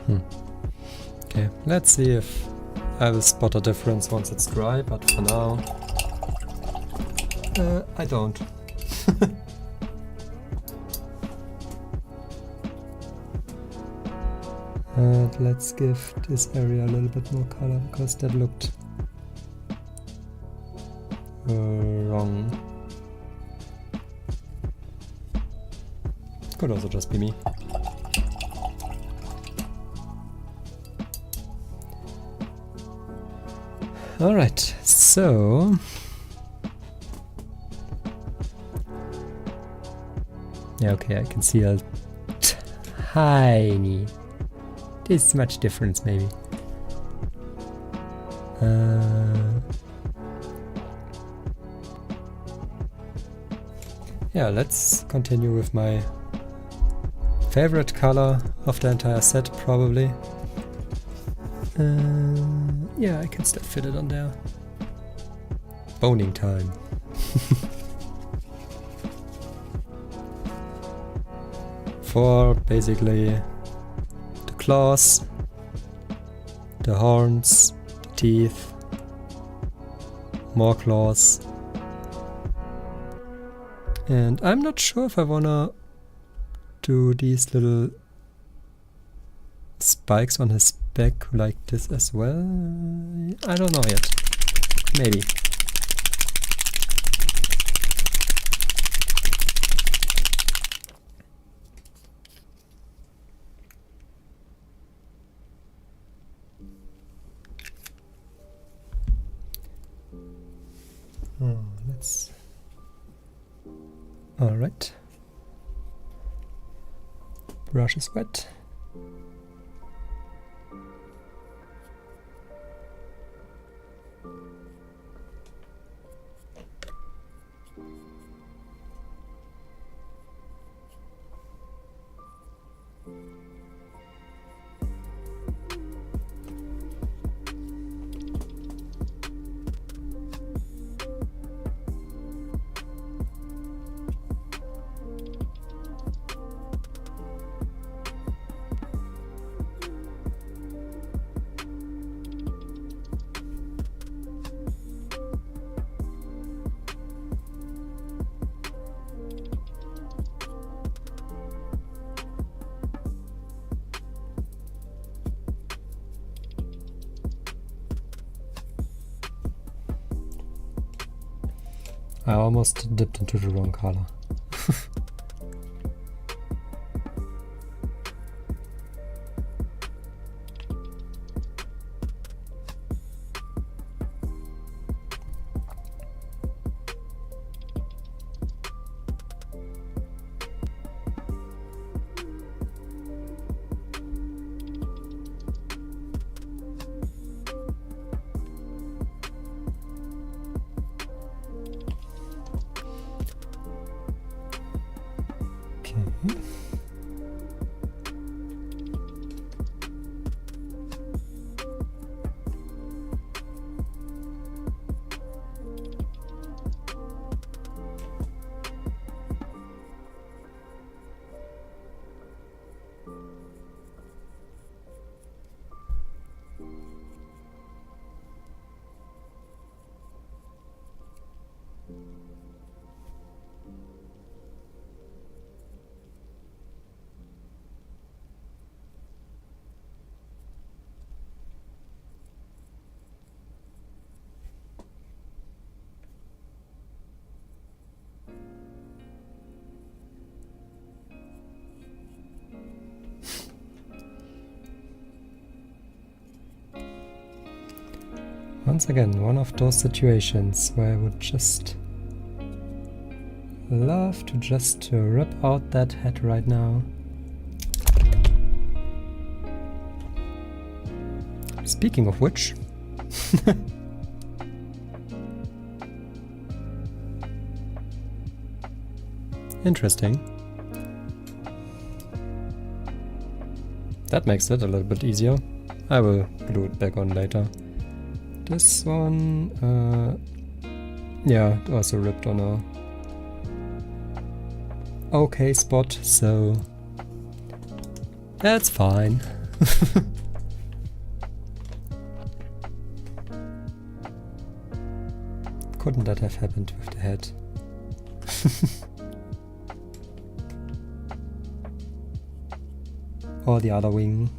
Speaker 1: Okay, let's see if I will spot a difference once it's dry, but for now, I don't. And let's give this area a little bit more color, because that looked wrong. Could also just be me. Alright, so... yeah, okay, I can see a tiny... this much difference, maybe. Yeah, let's continue with my favorite color of the entire set, probably. Yeah, I can still fit it on there. Boning time. For basically the claws, the horns, the teeth, more claws. And I'm not sure if I wanna do these little spikes on his back like this as well. I don't know yet. Maybe. Let's... Alright. Brush is wet. I almost dipped into the wrong color. Once again, one of those situations where I would just love to just rip out that head right now. Speaking of which, interesting. That makes it a little bit easier. I will glue it back on later. This one, yeah, also ripped on a okay spot, so that's fine. Couldn't that have happened with the head? Or the other wing.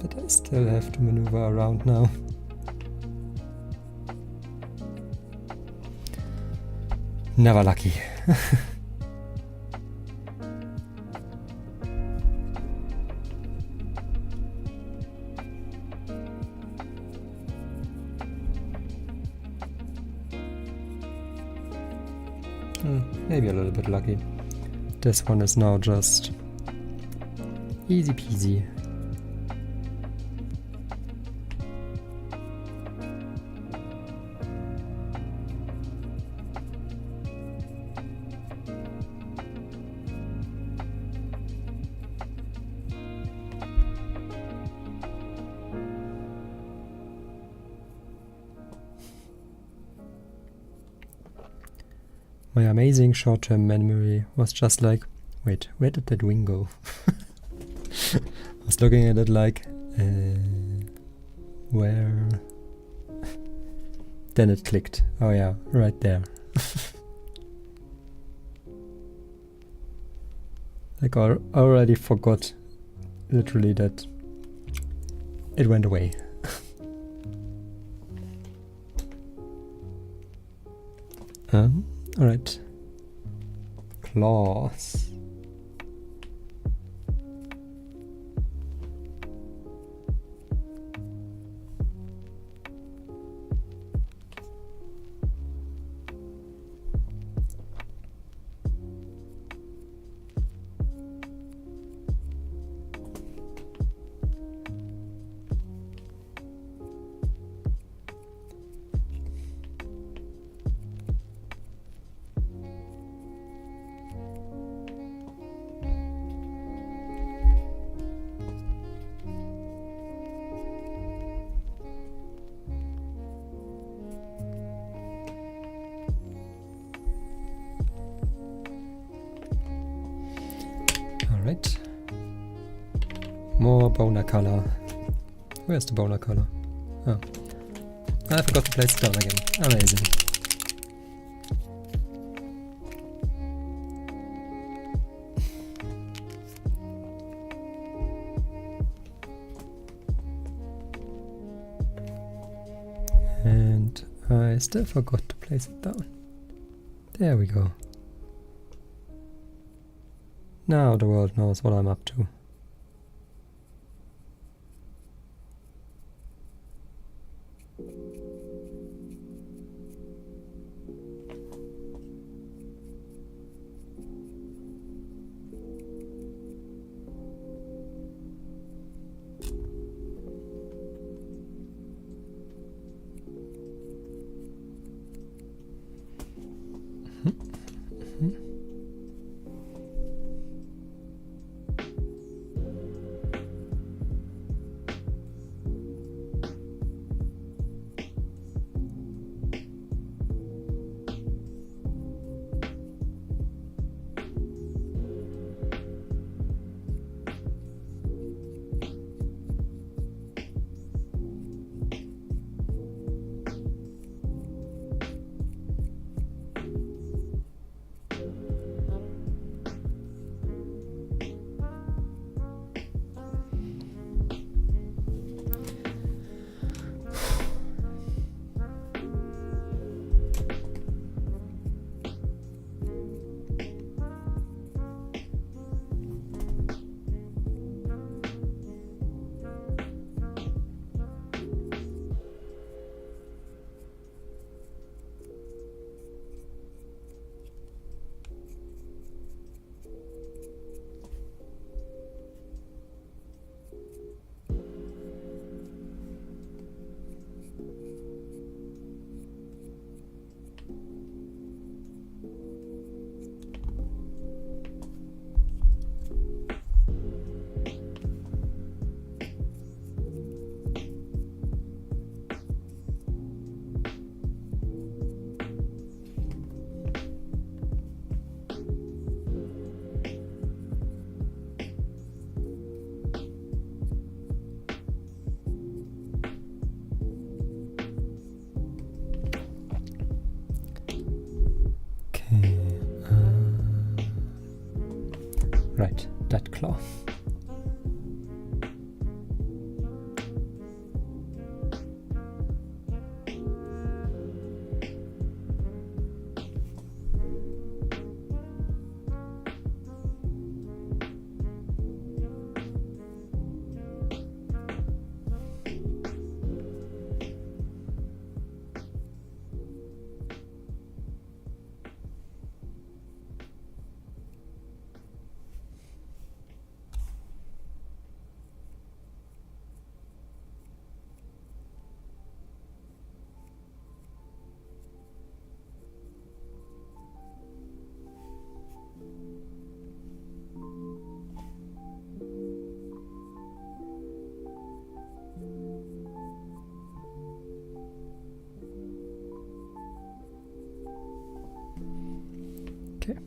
Speaker 1: But I still have to maneuver around now. Never lucky. Maybe a little bit lucky. This one is now just easy peasy. My amazing short-term memory was just like, wait, where did that wing go? I was looking at it like, where? Then it clicked. Oh yeah, right there. Like I already forgot literally that it went away. Alright. Claws. Alright. More boner color. Where's the boner color? Oh. I forgot to place it down again. Amazing. And I still forgot to place it down. There we go. Now the world knows what I'm up to. Right, that claw. Okay.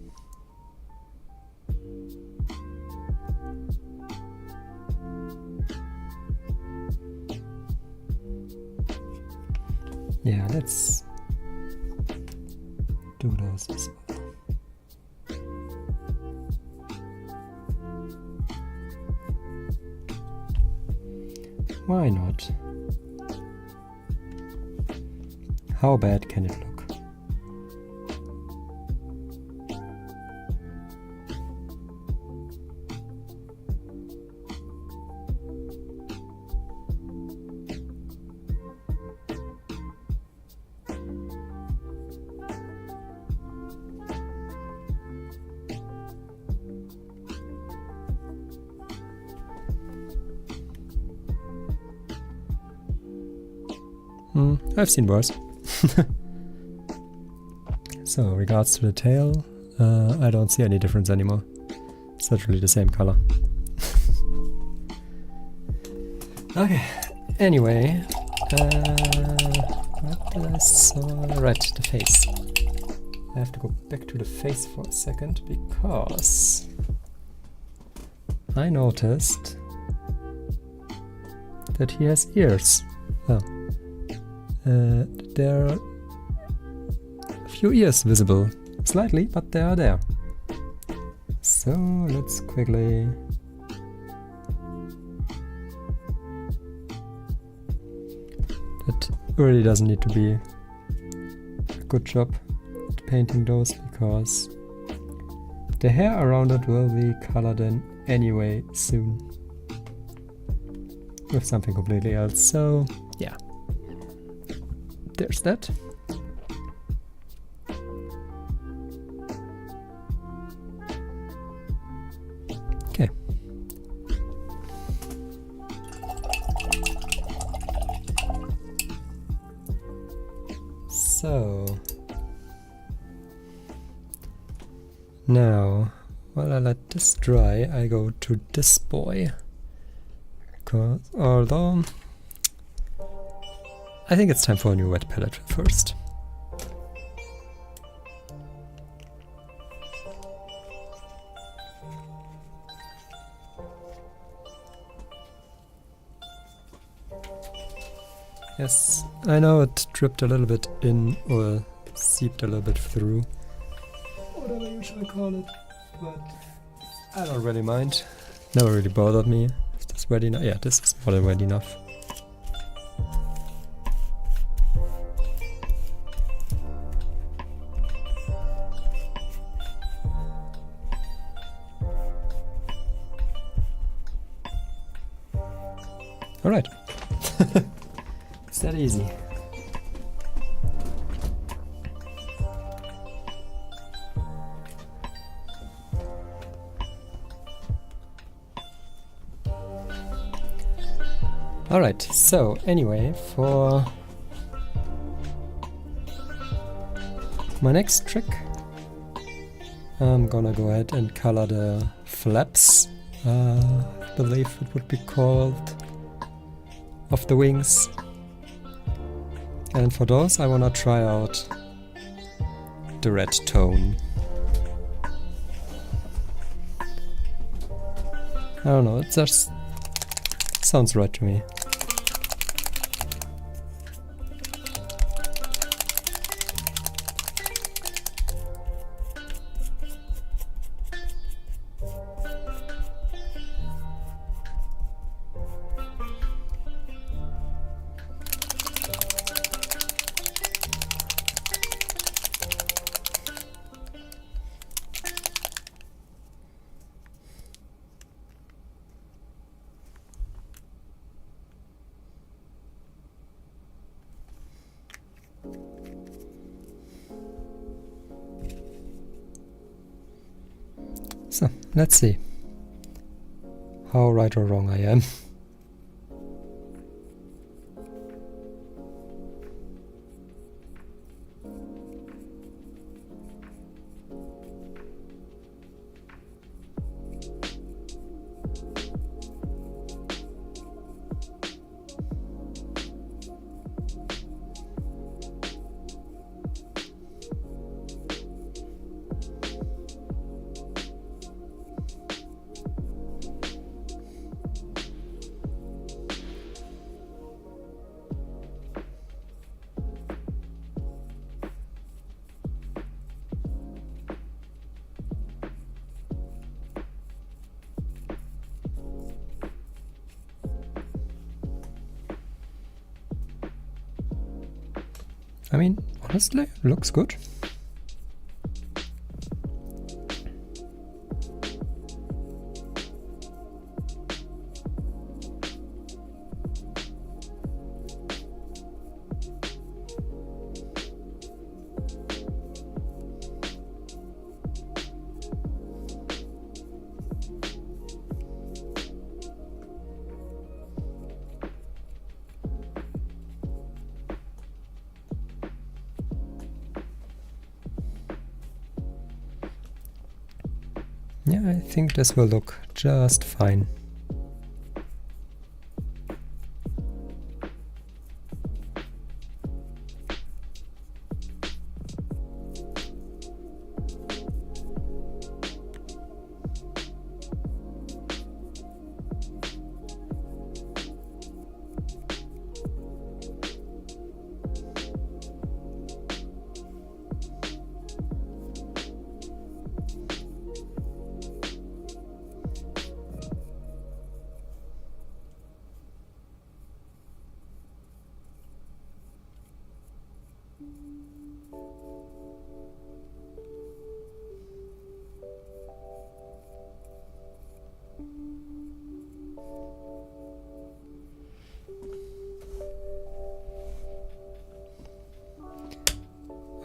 Speaker 1: Yeah, let's do those as well. Why not? How bad can it look? I've seen worse. So, regards to the tail, I don't see any difference anymore. It's literally the same color. Okay, anyway, what did I saw? Right, the face. I have to go back to the face for a second because I noticed that he has ears. Oh. There are a few ears visible, slightly, but they are there. So let's quickly that really doesn't need to be a good job at painting those because the hair around it will be colored in anyway soon with something completely else. So yeah. There's that. Okay. So now, while I let this dry, I go to this boy. Because although I think it's time for a new wet palette first. Yes, I know it dripped a little bit in or seeped a little bit through. Whatever you should call it, but I don't really mind. Never really bothered me. Is this wet enough? Yeah, this is more than wet enough. Alright. It's that easy. Alright, so anyway, for my next trick, I'm gonna go ahead and color the flaps, I believe it would be called, of the wings. And for those I wanna try out the red tone. I don't know, it just sounds right to me. let's see how right or wrong I am. I mean, honestly, looks good. Yeah, I think this will look just fine.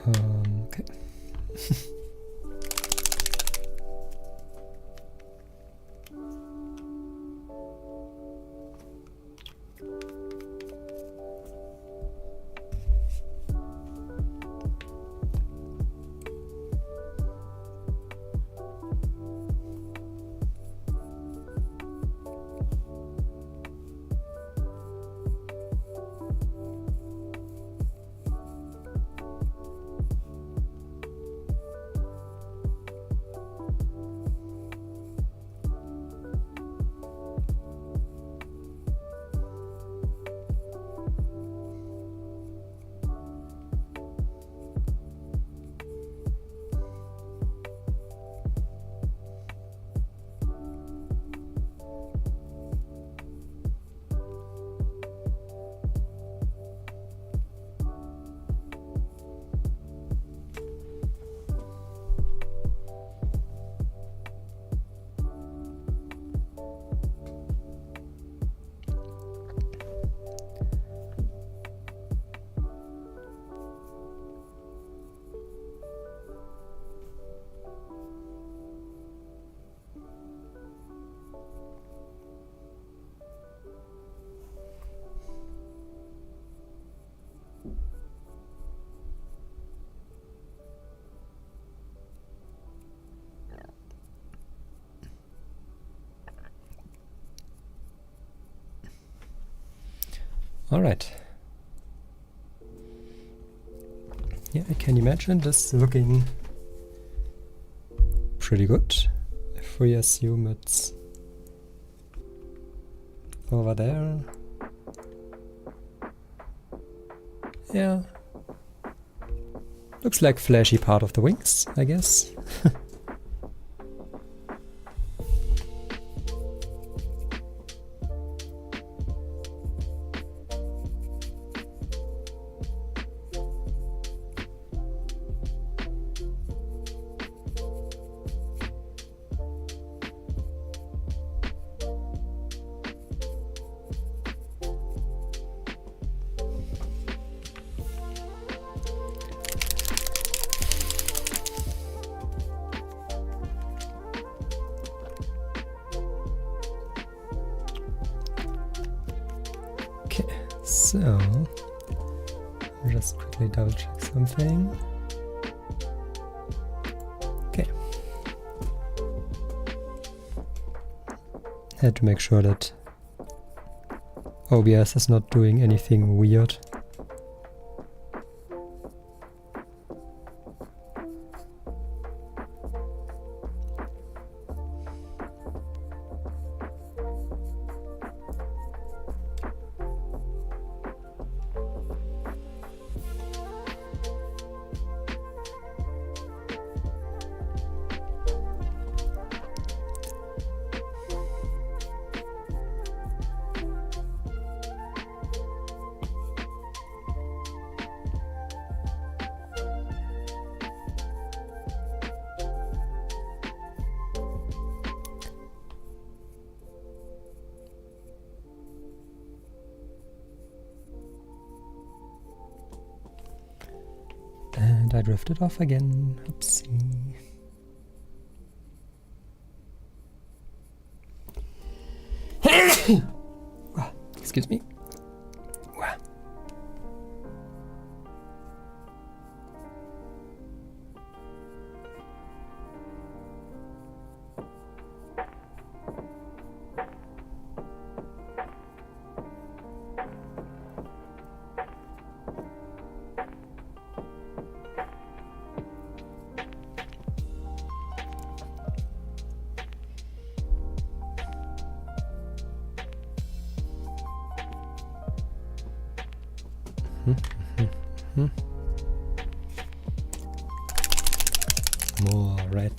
Speaker 1: Okay. All right. Yeah, I can imagine this looking pretty good. If we assume it's over there. Yeah. Looks like flashy part of the wings, I guess. So, just quickly double check something. Okay. Had to make sure that OBS is not doing anything weird. And I drifted off again. Oopsie. Excuse me. More red.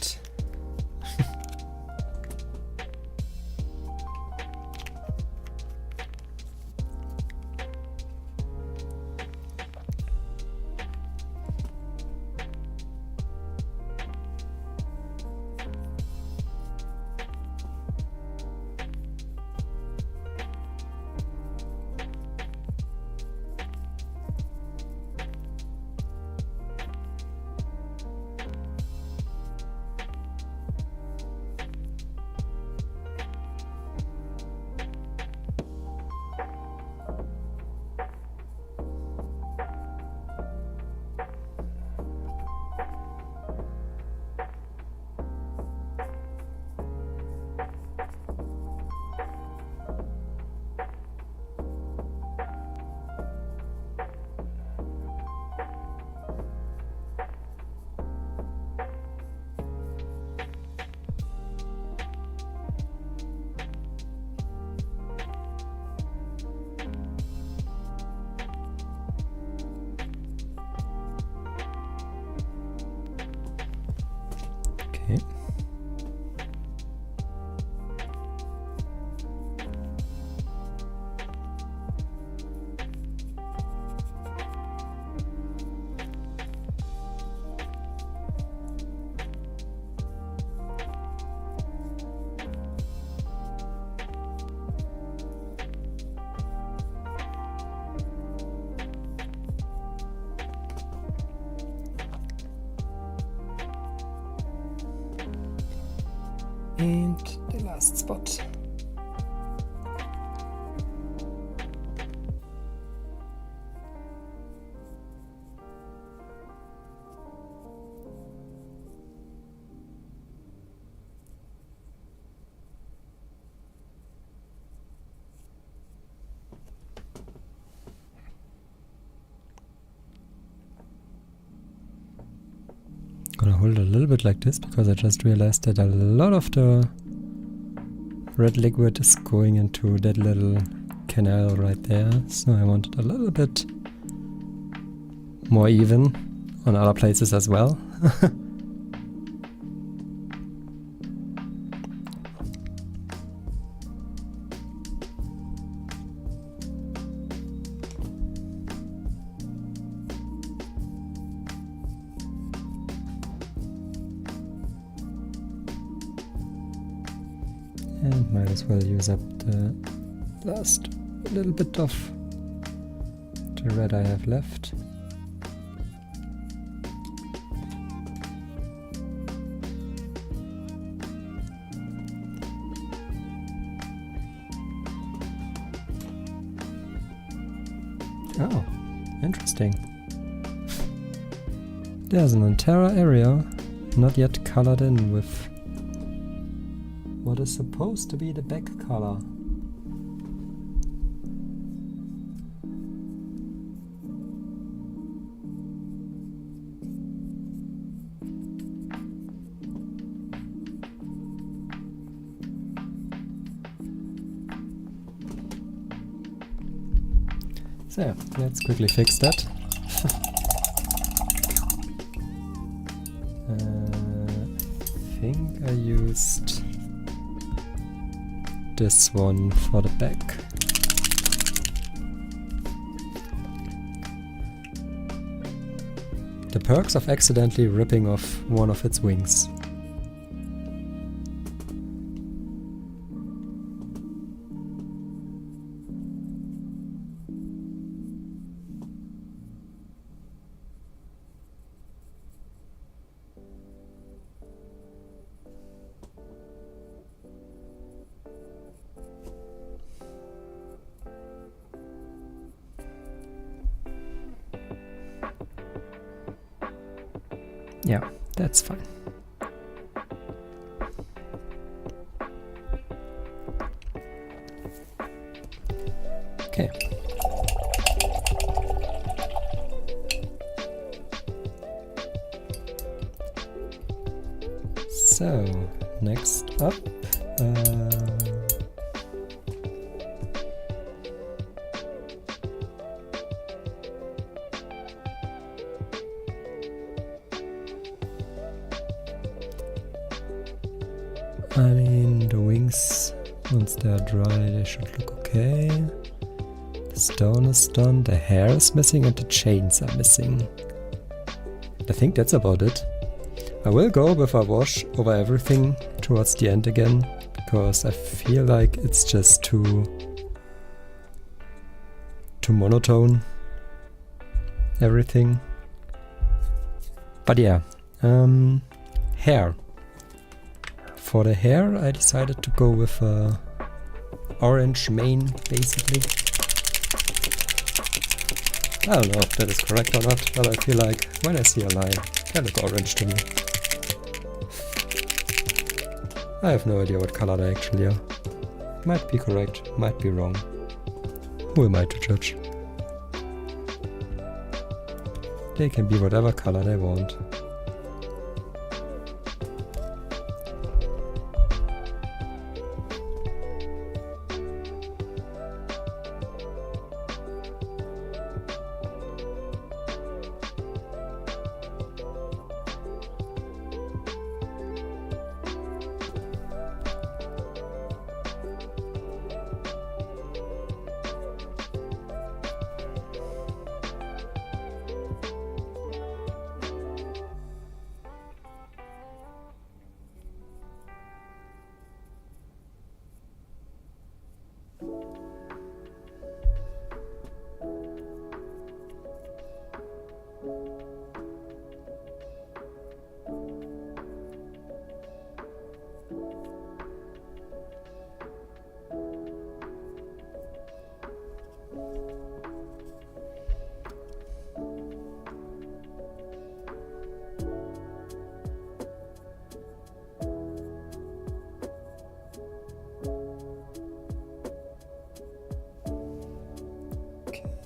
Speaker 1: Okay. And the last spot. Gonna hold a little bit like this because I just realized that a lot of the red liquid is going into that little canal right there, so I want it a little bit more even on other places as well. And might as well use up the last little bit of the red I have left. Oh, interesting. There's an entire area not yet colored in with what is supposed to be the back color. So, let's quickly fix that. I think I used this one for the back. The perks of accidentally ripping off one of its wings. Yeah, that's fine. Okay. So, next up, I mean, the wings, once they're dry, they should look okay. The stone is done, the hair is missing, and the chains are missing. I think that's about it. I will go with a wash over everything towards the end again, because I feel like it's just too monotone, everything. But yeah, hair. For the hair, I decided to go with a orange mane, basically. I don't know if that is correct or not, but I feel like when I see a line, they look orange to me. I have no idea what color they actually are. Might be correct, might be wrong. Who am I to judge? They can be whatever color they want.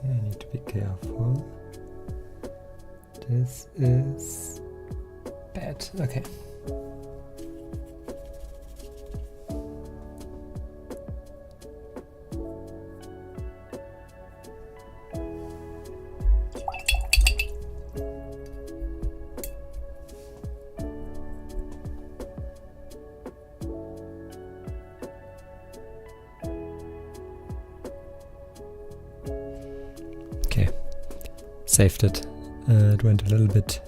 Speaker 1: I need to be careful. This is bad. Okay. Okay. Saved it. It went a little bit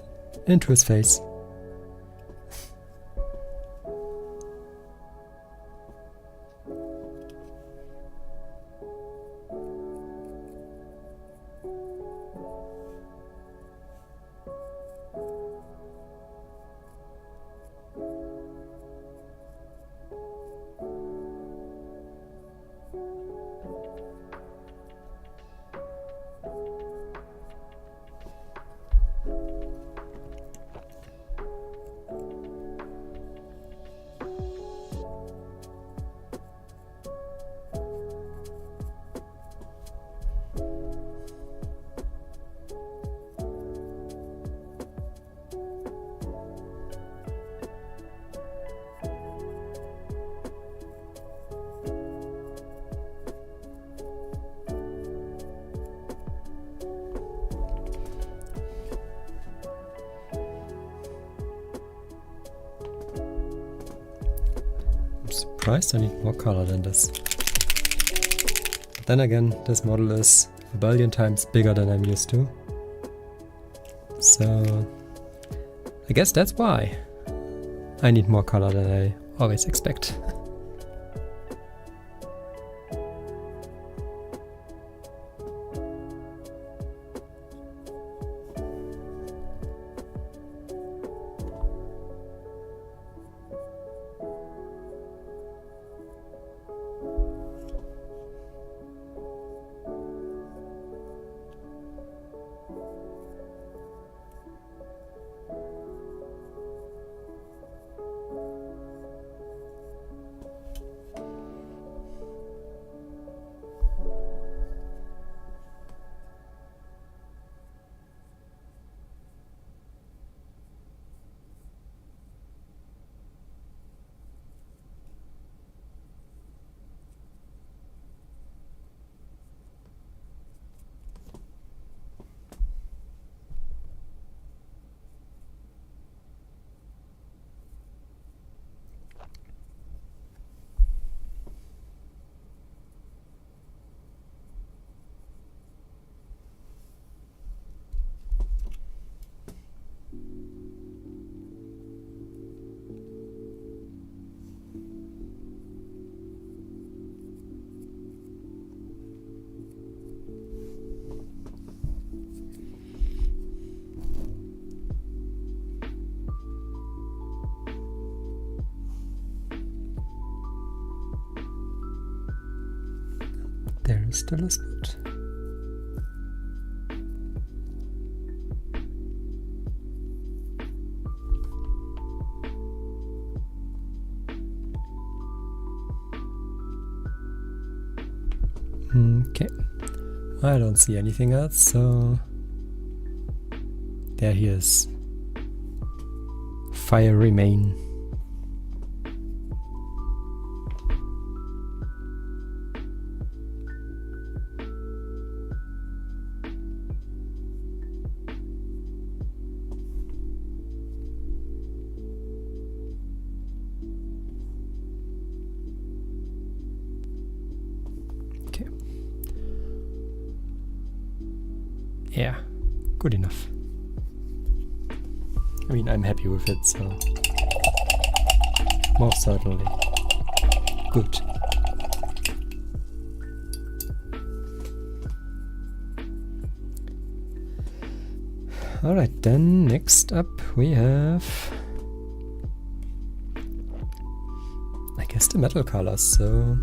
Speaker 1: into his face. surprised I need more color than this. But then again, this model is a billion times bigger than I'm used to. So I guess that's why I need more color than I always expect. There is still a spot. Okay, I don't see anything else, so there he is. Fire remain. Yeah, good enough. I mean, I'm happy with it, so most certainly good. Alright, then next up we have, I guess, the metal colors, so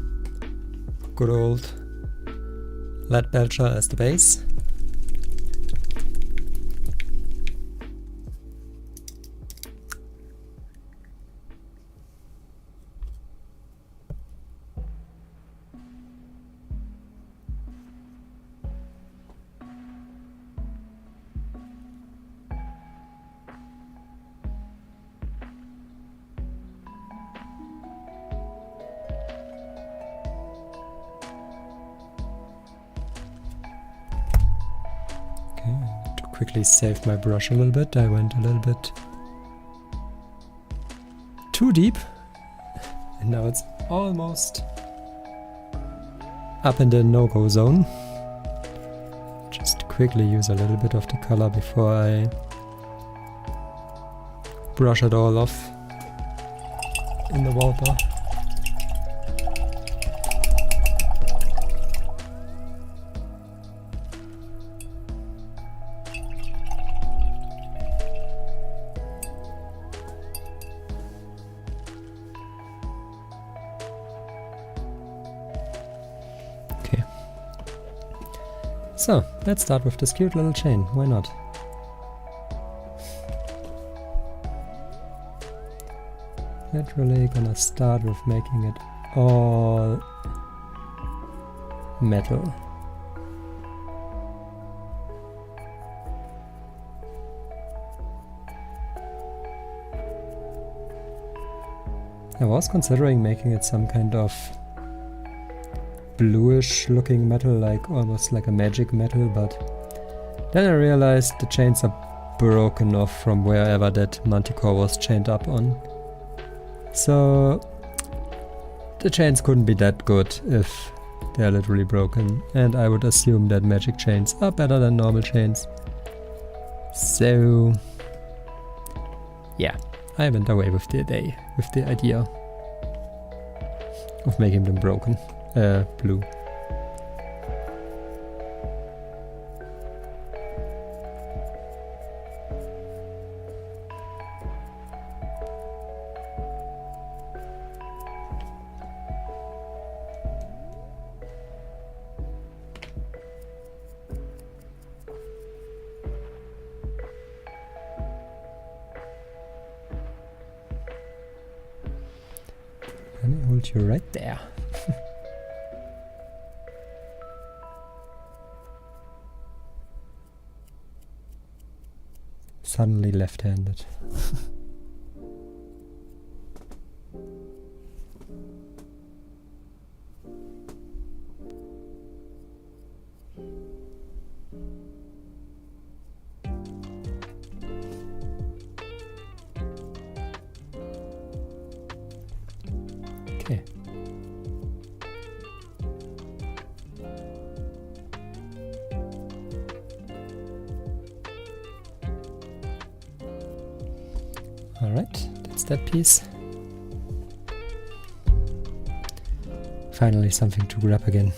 Speaker 1: good old lead belcher as the base. To quickly save my brush a little bit, I went a little bit too deep, and now it's almost up in the no-go zone. Just quickly use a little bit of the color before I brush it all off in the water. So, let's start with this cute little chain, why not? Literally gonna start with making it all metal. I was considering making it some kind of bluish looking metal, like almost like a magic metal, but then I realized the chains are broken off from wherever that manticore was chained up on. So the chains couldn't be that good if they're literally broken, and I would assume that magic chains are better than normal chains. So yeah, I went away with the idea of making them broken, blue. Let me hold you right there. Suddenly left-handed. Okay. All right, that's that piece. Finally something to grab again.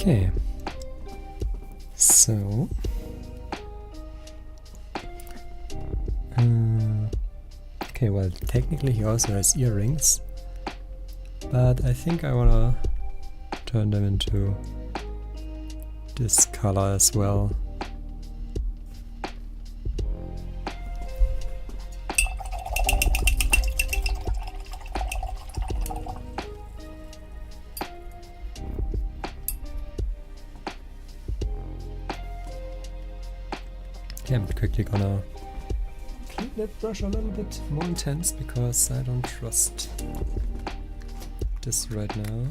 Speaker 1: Okay. So. Okay, well, technically he also has earrings. But I think I wanna turn them into this color as well. Okay, I'm quickly gonna clean that brush a little bit more intense because I don't trust this right now.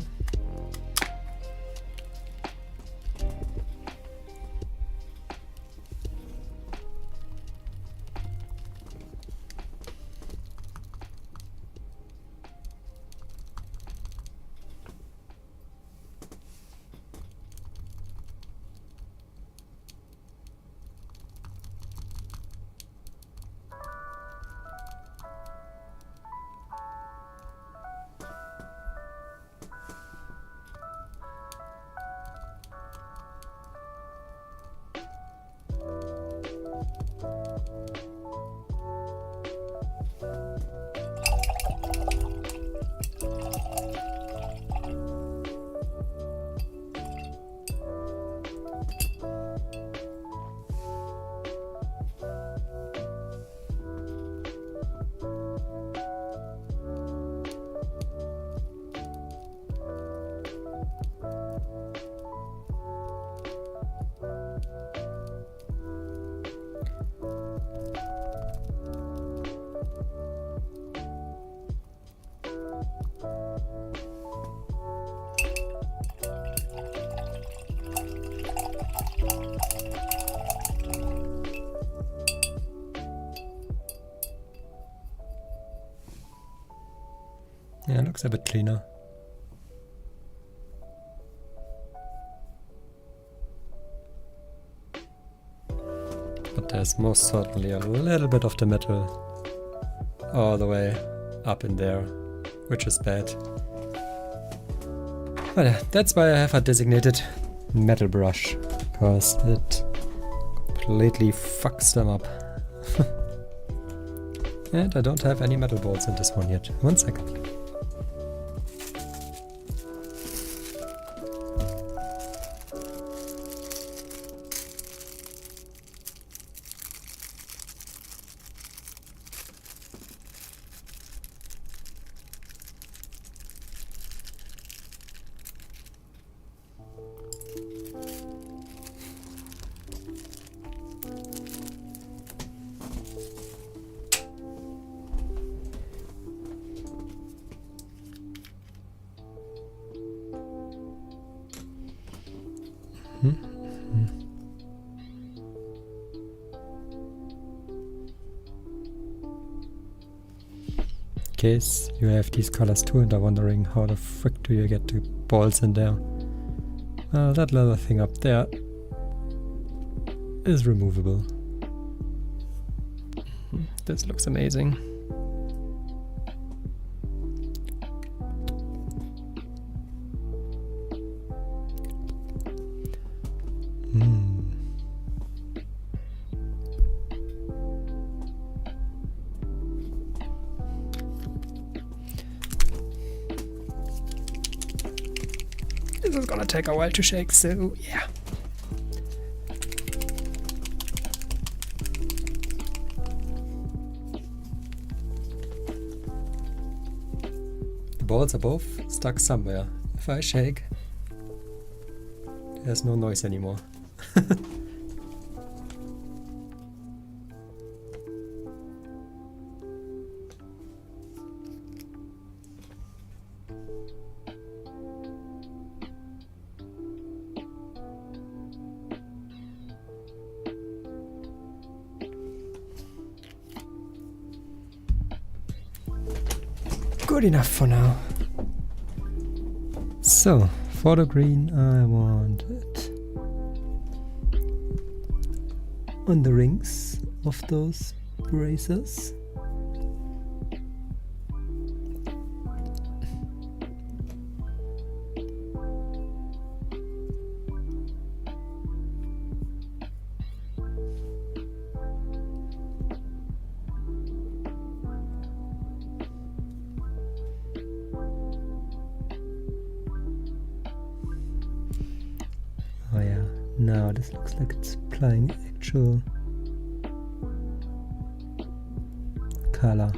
Speaker 1: Yeah, it looks a bit cleaner. But there's most certainly a little bit of the metal all the way up in there, which is bad. But yeah, that's why I have a designated metal brush, because it completely fucks them up. And I don't have any metal bolts in this one yet. 1 second. In case you have these colors too and are wondering how the frick do you get the balls in there. Well, that little thing up there is removable. This looks amazing. This is gonna take a while to shake, so yeah. The balls are both stuck somewhere. If I shake, there's no noise anymore. Good enough for now. So, for the green I want it on the rings of those braces. Now this looks like it's applying actual color.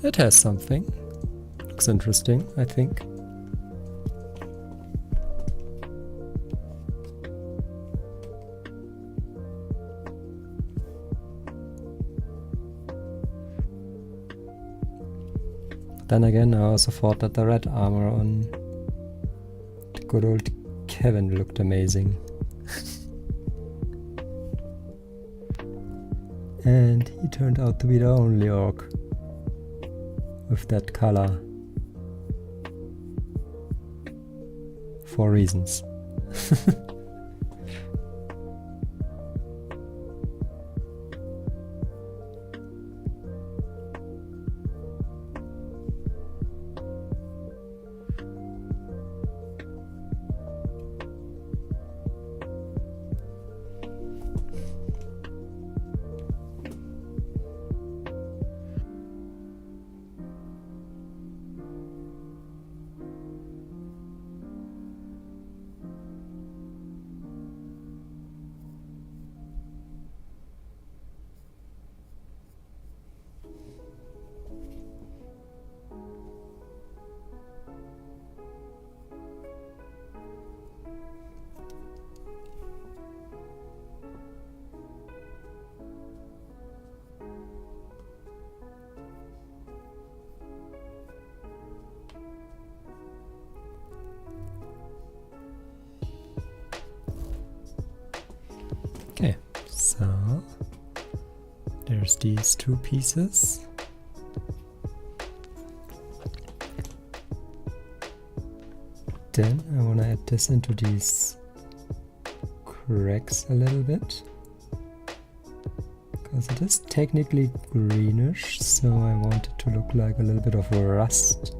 Speaker 1: It has something. Looks interesting, I think. Then again, I also thought that the red armor on the good old Kevin looked amazing. And he turned out to be the only orc with that color. For reasons. Okay, so there's these two pieces. Then I want to add this into these cracks a little bit, because it is technically greenish, so I want it to look like a little bit of rust.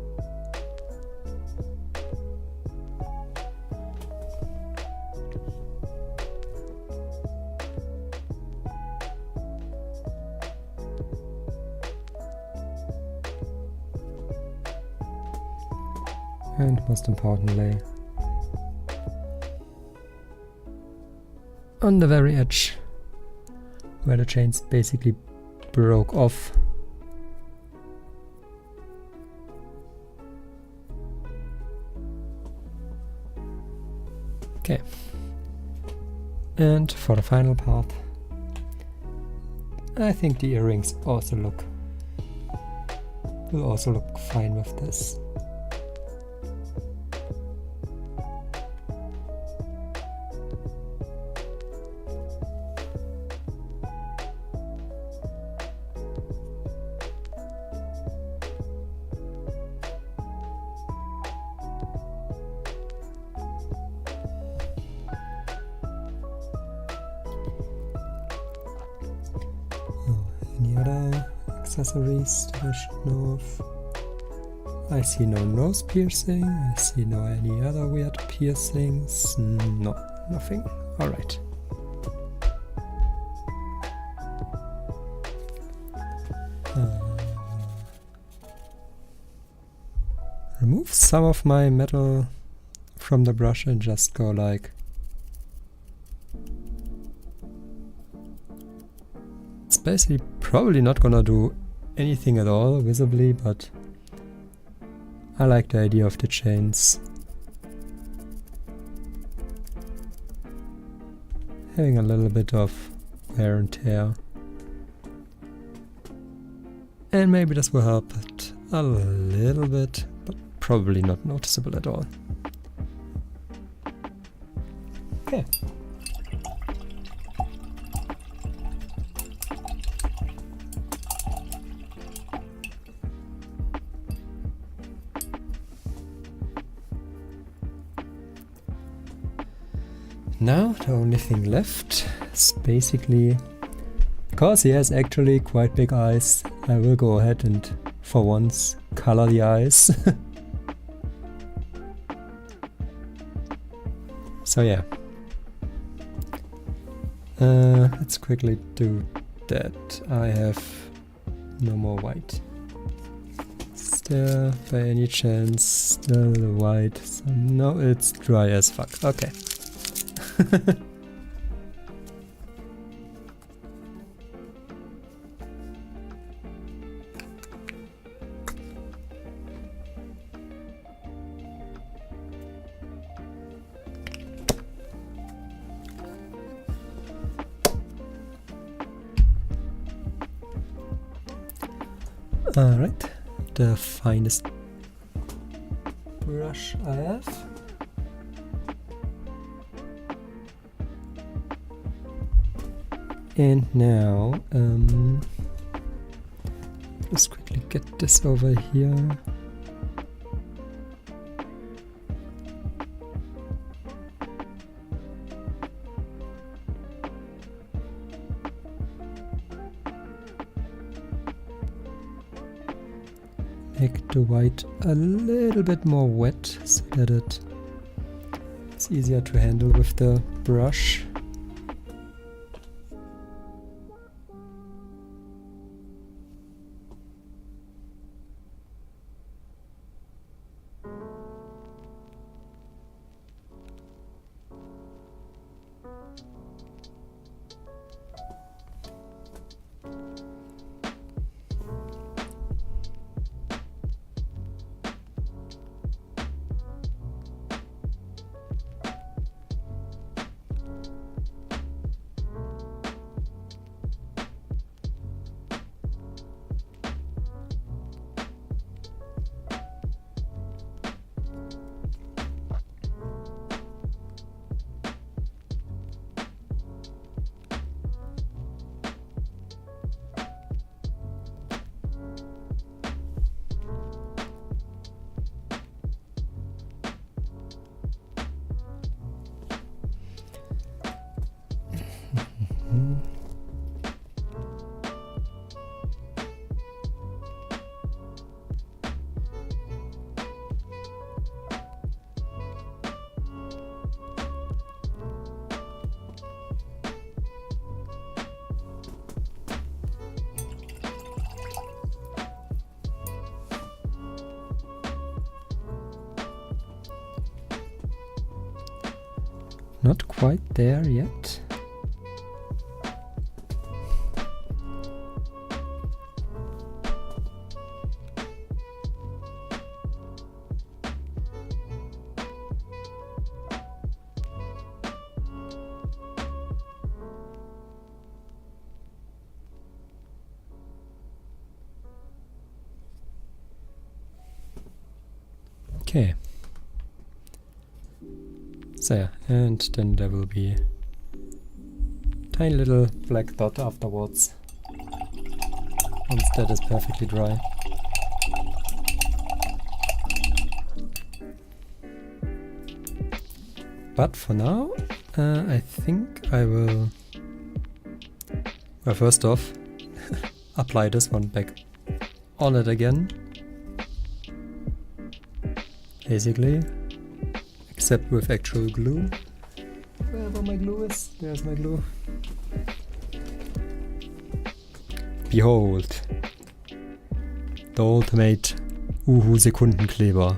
Speaker 1: And most importantly, on the very edge where the chains basically broke off. Okay. And for the final part, I think the earrings will also look fine with this. Any other accessories that I should know of? I see no nose piercing, I see no any other weird piercings. No, nothing. Alright. Remove some of my metal from the brush and just go like... It's basically probably not gonna do anything at all visibly, but I like the idea of the chains. Having a little bit of wear and tear. And maybe this will help it a little bit, but probably not noticeable at all. Okay. Now the only thing left is basically, because he has actually quite big eyes, I will go ahead and for once color the eyes. So yeah, let's quickly do that. I have no more white. Still, by any chance, still the white? So no, it's dry as fuck. Okay. Alright, the finest brush I have. And now, let's quickly get this over here. Make the white a little bit more wet so that it's easier to handle with the brush. Not quite there yet. Okay. So yeah, and then there will be a tiny little black dot afterwards, once that is perfectly dry. But for now, I think I will, well, first off, apply this one back on it again, basically. Except with actual glue. Wherever my glue is, there's my glue. Behold! The ultimate Uhu Sekundenkleber.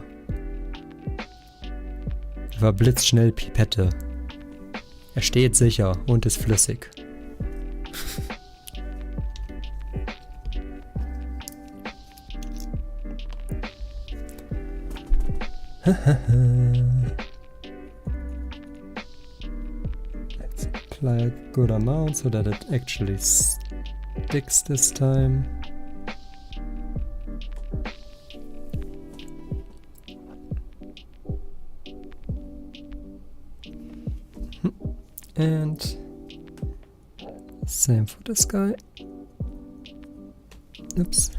Speaker 1: war blitzschnell Pipette. Er steht sicher und ist flüssig. Let's apply a good amount so that it actually sticks this time. And same for this guy. Oops.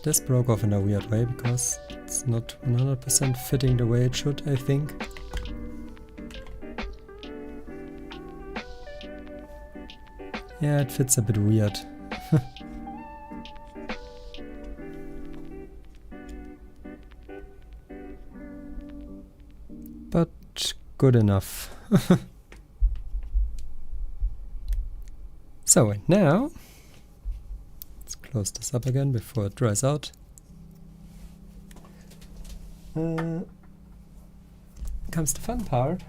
Speaker 1: This broke off in a weird way because it's not 100% fitting the way it should, I think. Yeah, it fits a bit weird. But good enough. So, and now let's close this up again before it dries out. Comes the fun part.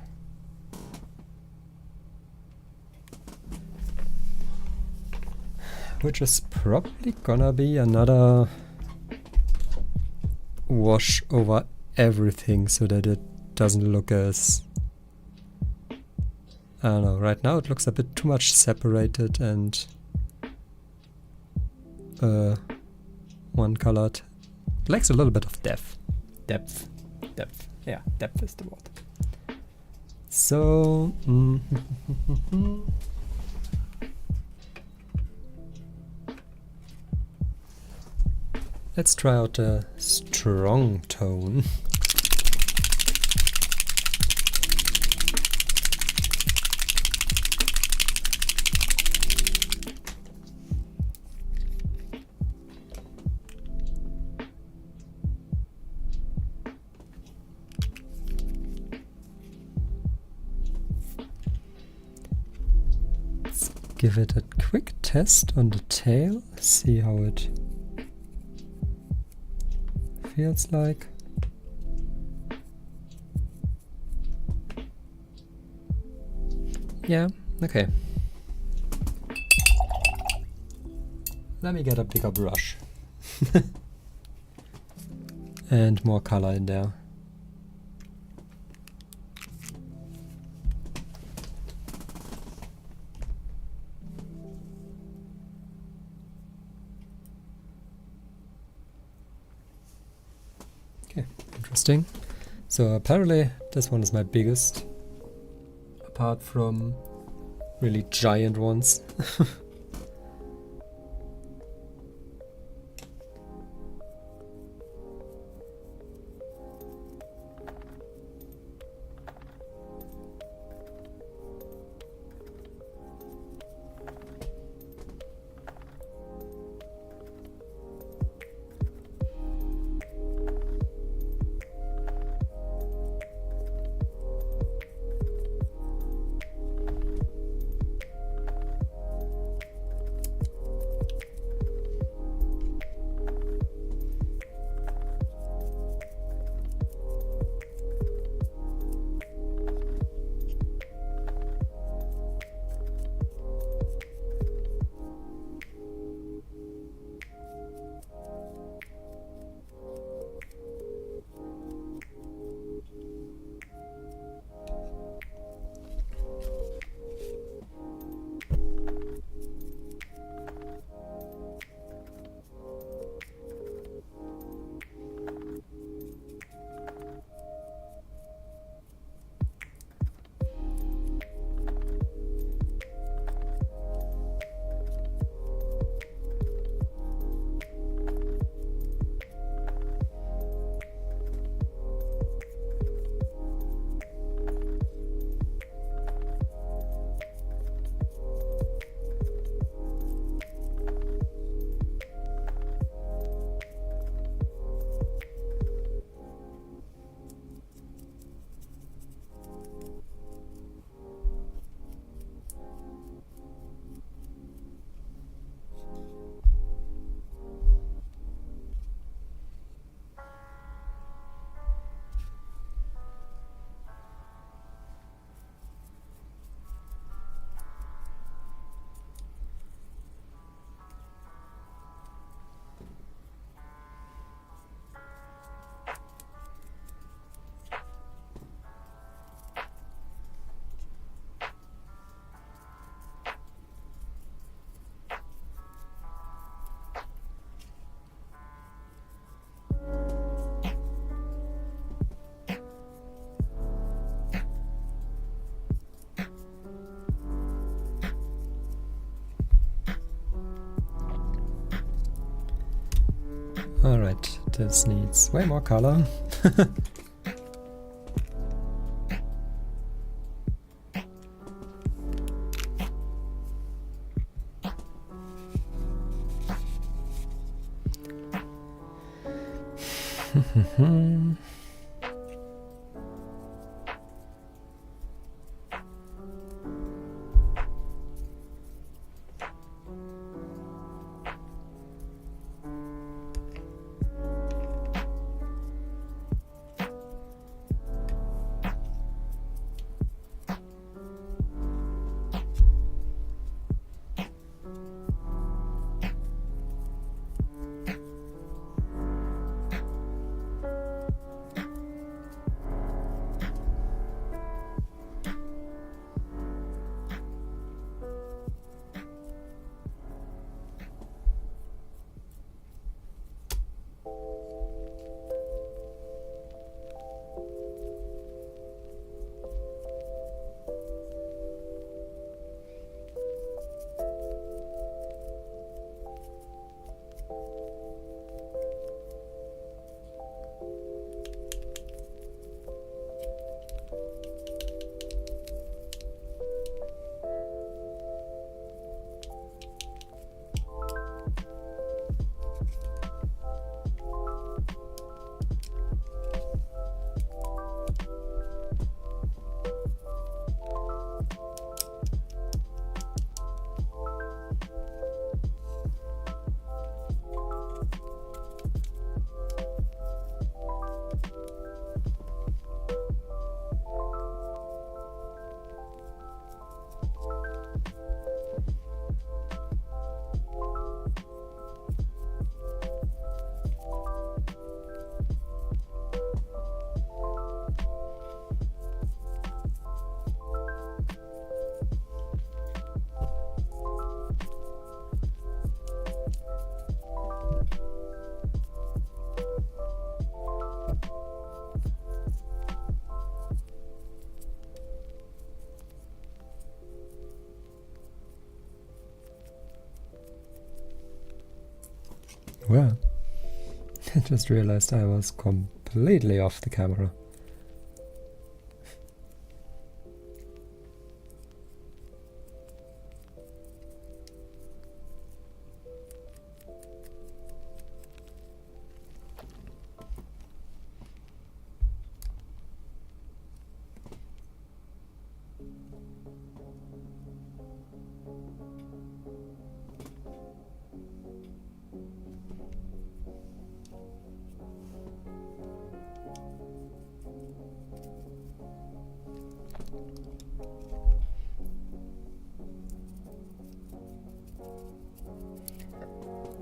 Speaker 1: Which is probably gonna be another wash over everything so that it doesn't look as... I don't know, right now it looks a bit too much separated and one colored. Lacks a little bit of depth. Yeah, depth is the word. So let's try out a strong tone. Give it a quick test on the tail, see how it feels like. Yeah, okay. Let me get a bigger brush. And more color in there. Interesting. So apparently this one is my biggest, apart from really giant ones. Alright, this needs way more color. Well, I just realized I was completely off the camera.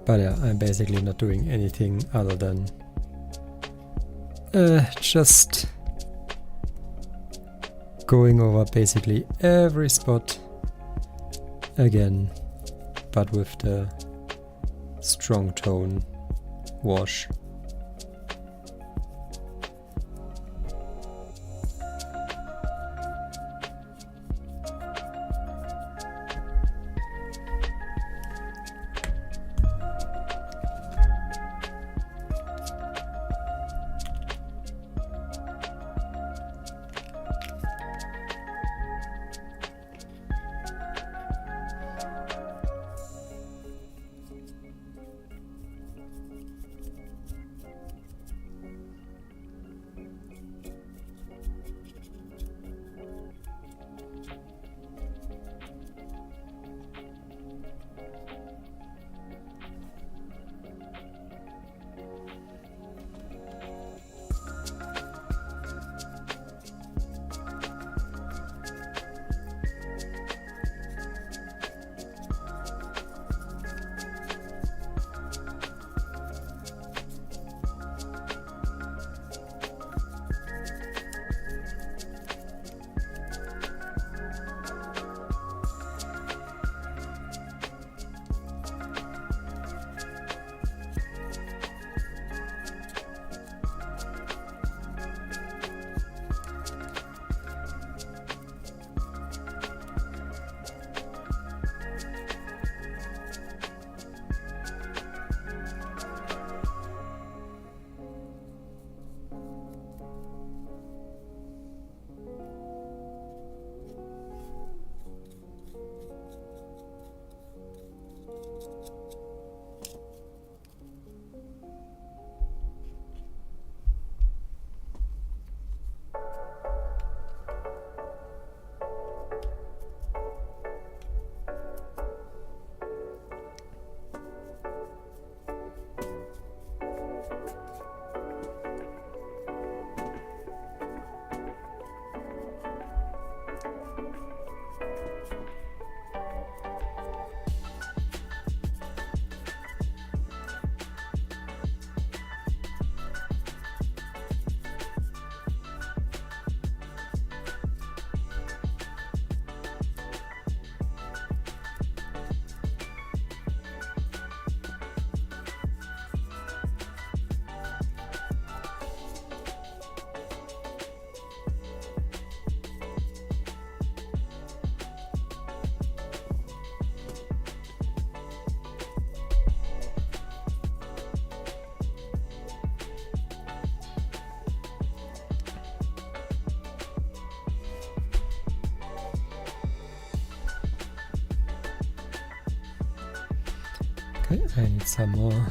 Speaker 1: But yeah, I'm basically not doing anything other than just going over basically every spot again, but with the strong tone wash. Okay, I need some more.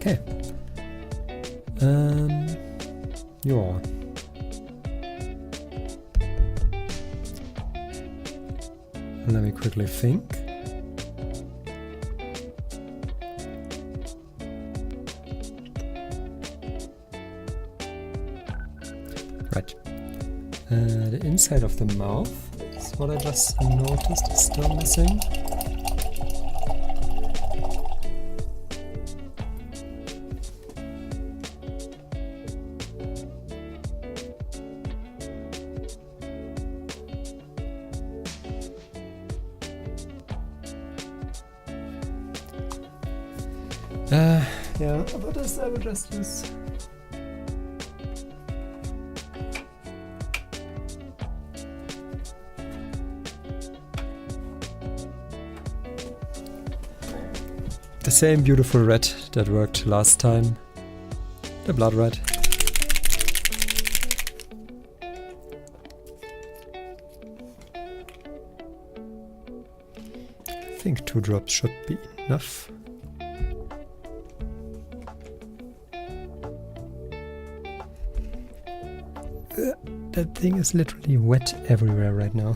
Speaker 1: Okay. Ja. Let me quickly think. Right. The inside of the mouth is what I just noticed is still missing. Yeah, but this I will just use. The same beautiful red that worked last time. The blood red. I think 2 drops should be enough. That thing is literally wet everywhere right now.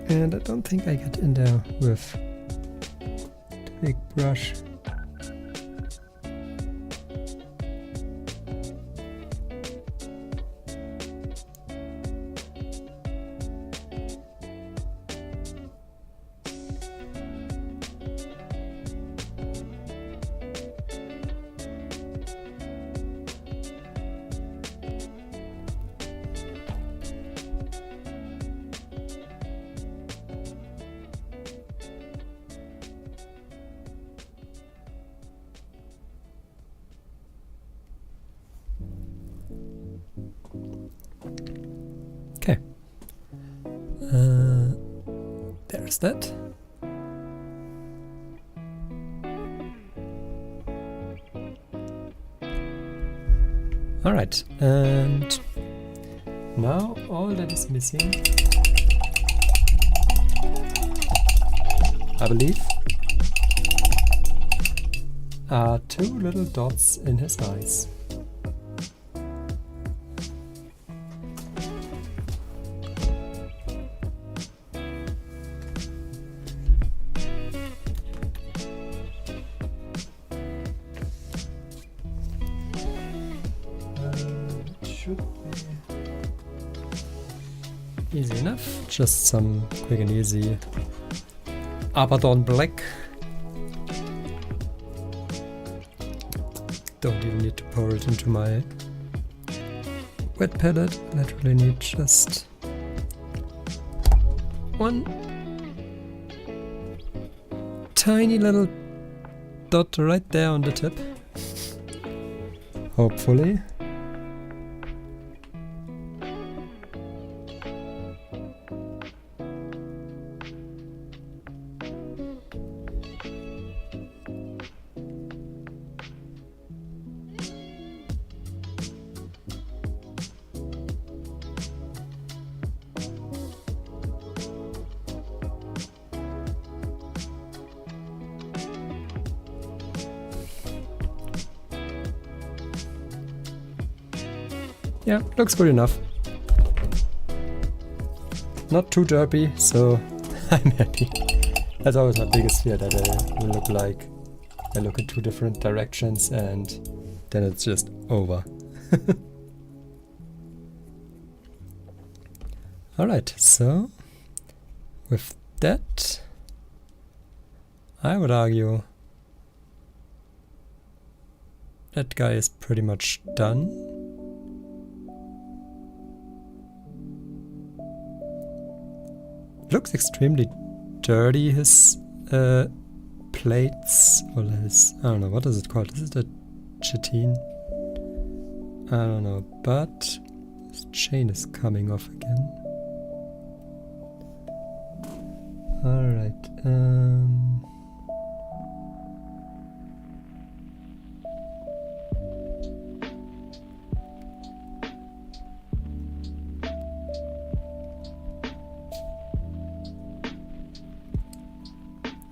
Speaker 1: And I don't think I get in there with the big brush. Okay. There's that. Alright, and now all that is missing, I believe, are 2 little dots in his eyes. Should be easy enough, just some quick and easy Abaddon Black. Don't even need to pour it into my wet palette. Literally need just one tiny little dot right there on the tip. Hopefully. Yeah, looks good enough. Not too derpy, so I'm happy. That's always my biggest fear, that I will look like I look in two different directions and then it's just over. Alright, so with that, I would argue that guy is pretty much done. Looks extremely dirty, his plates, or his, I don't know, what is it called? Is it a chitine? I don't know, but his chain is coming off again. Alright,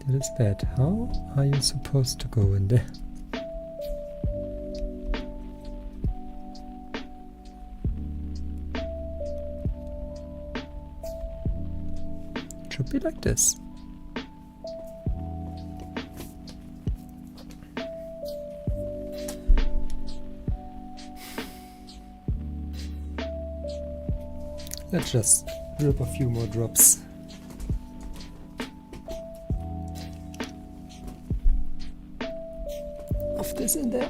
Speaker 1: that is bad. How are you supposed to go in there? Should be like this. Let's just drip a few more drops. Of this in there.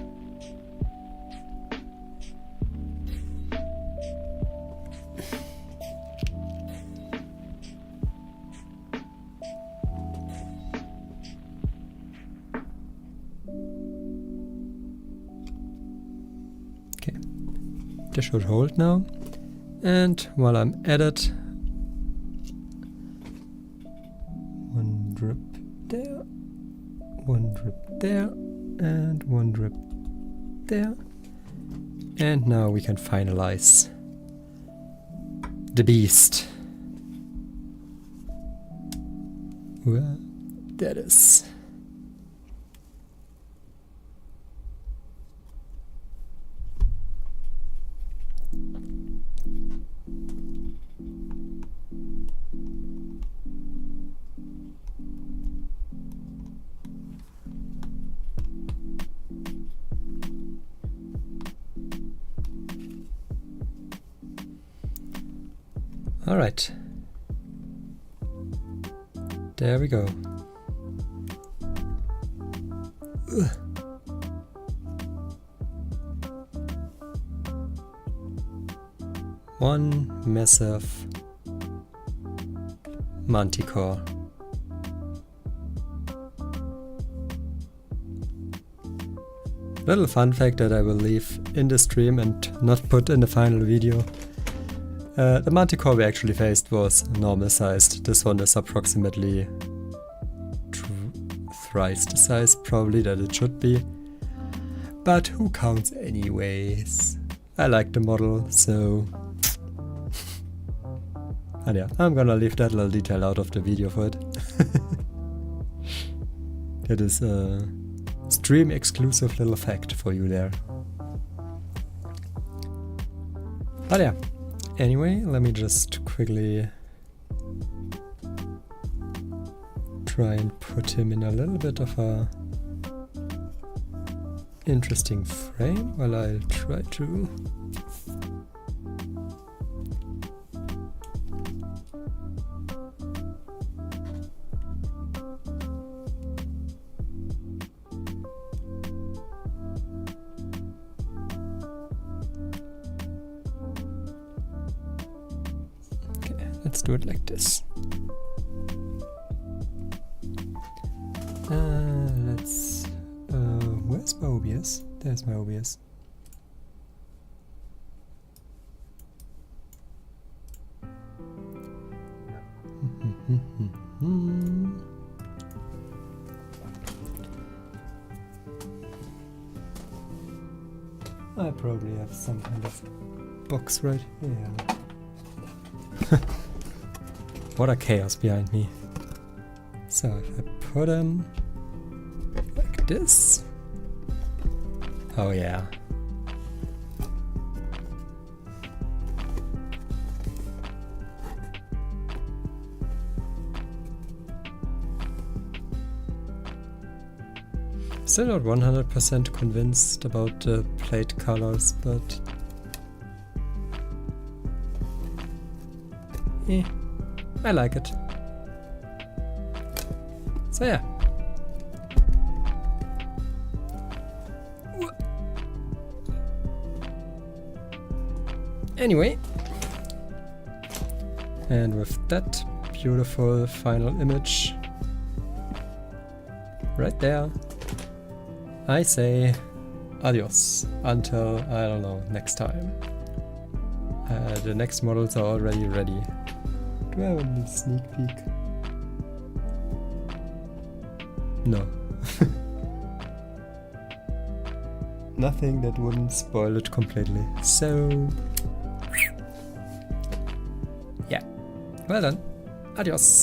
Speaker 1: Okay, this should hold now. And while I'm at it, one drip there, one drip there, and one drip there. And now we can finalize the beast. Well, that is. All right, there we go. Ugh. One massive manticore. Little fun fact that I will leave in the stream and not put in the final video. The manticore we actually faced was normal sized. This one is approximately thrice the size probably that it should be. But who counts anyways? I like the model, so... And yeah, I'm gonna leave that little detail out of the video for it. That is a stream exclusive little fact for you there. But yeah. Anyway, let me just quickly try and put him in a little bit of a interesting frame while I'll try to Let's do it like this. Where's my OBS? There's my OBS. I probably have some kind of box right here. What a chaos behind me. So if I put them like this. Oh yeah. Still not 100% convinced about the plate colors, but I like it. So yeah. Anyway, and with that beautiful final image right there, I say adios until, I don't know, next time. The next models are already ready. Do I have a sneak peek? No. Nothing that wouldn't spoil it completely. So, yeah. Well done. Adios.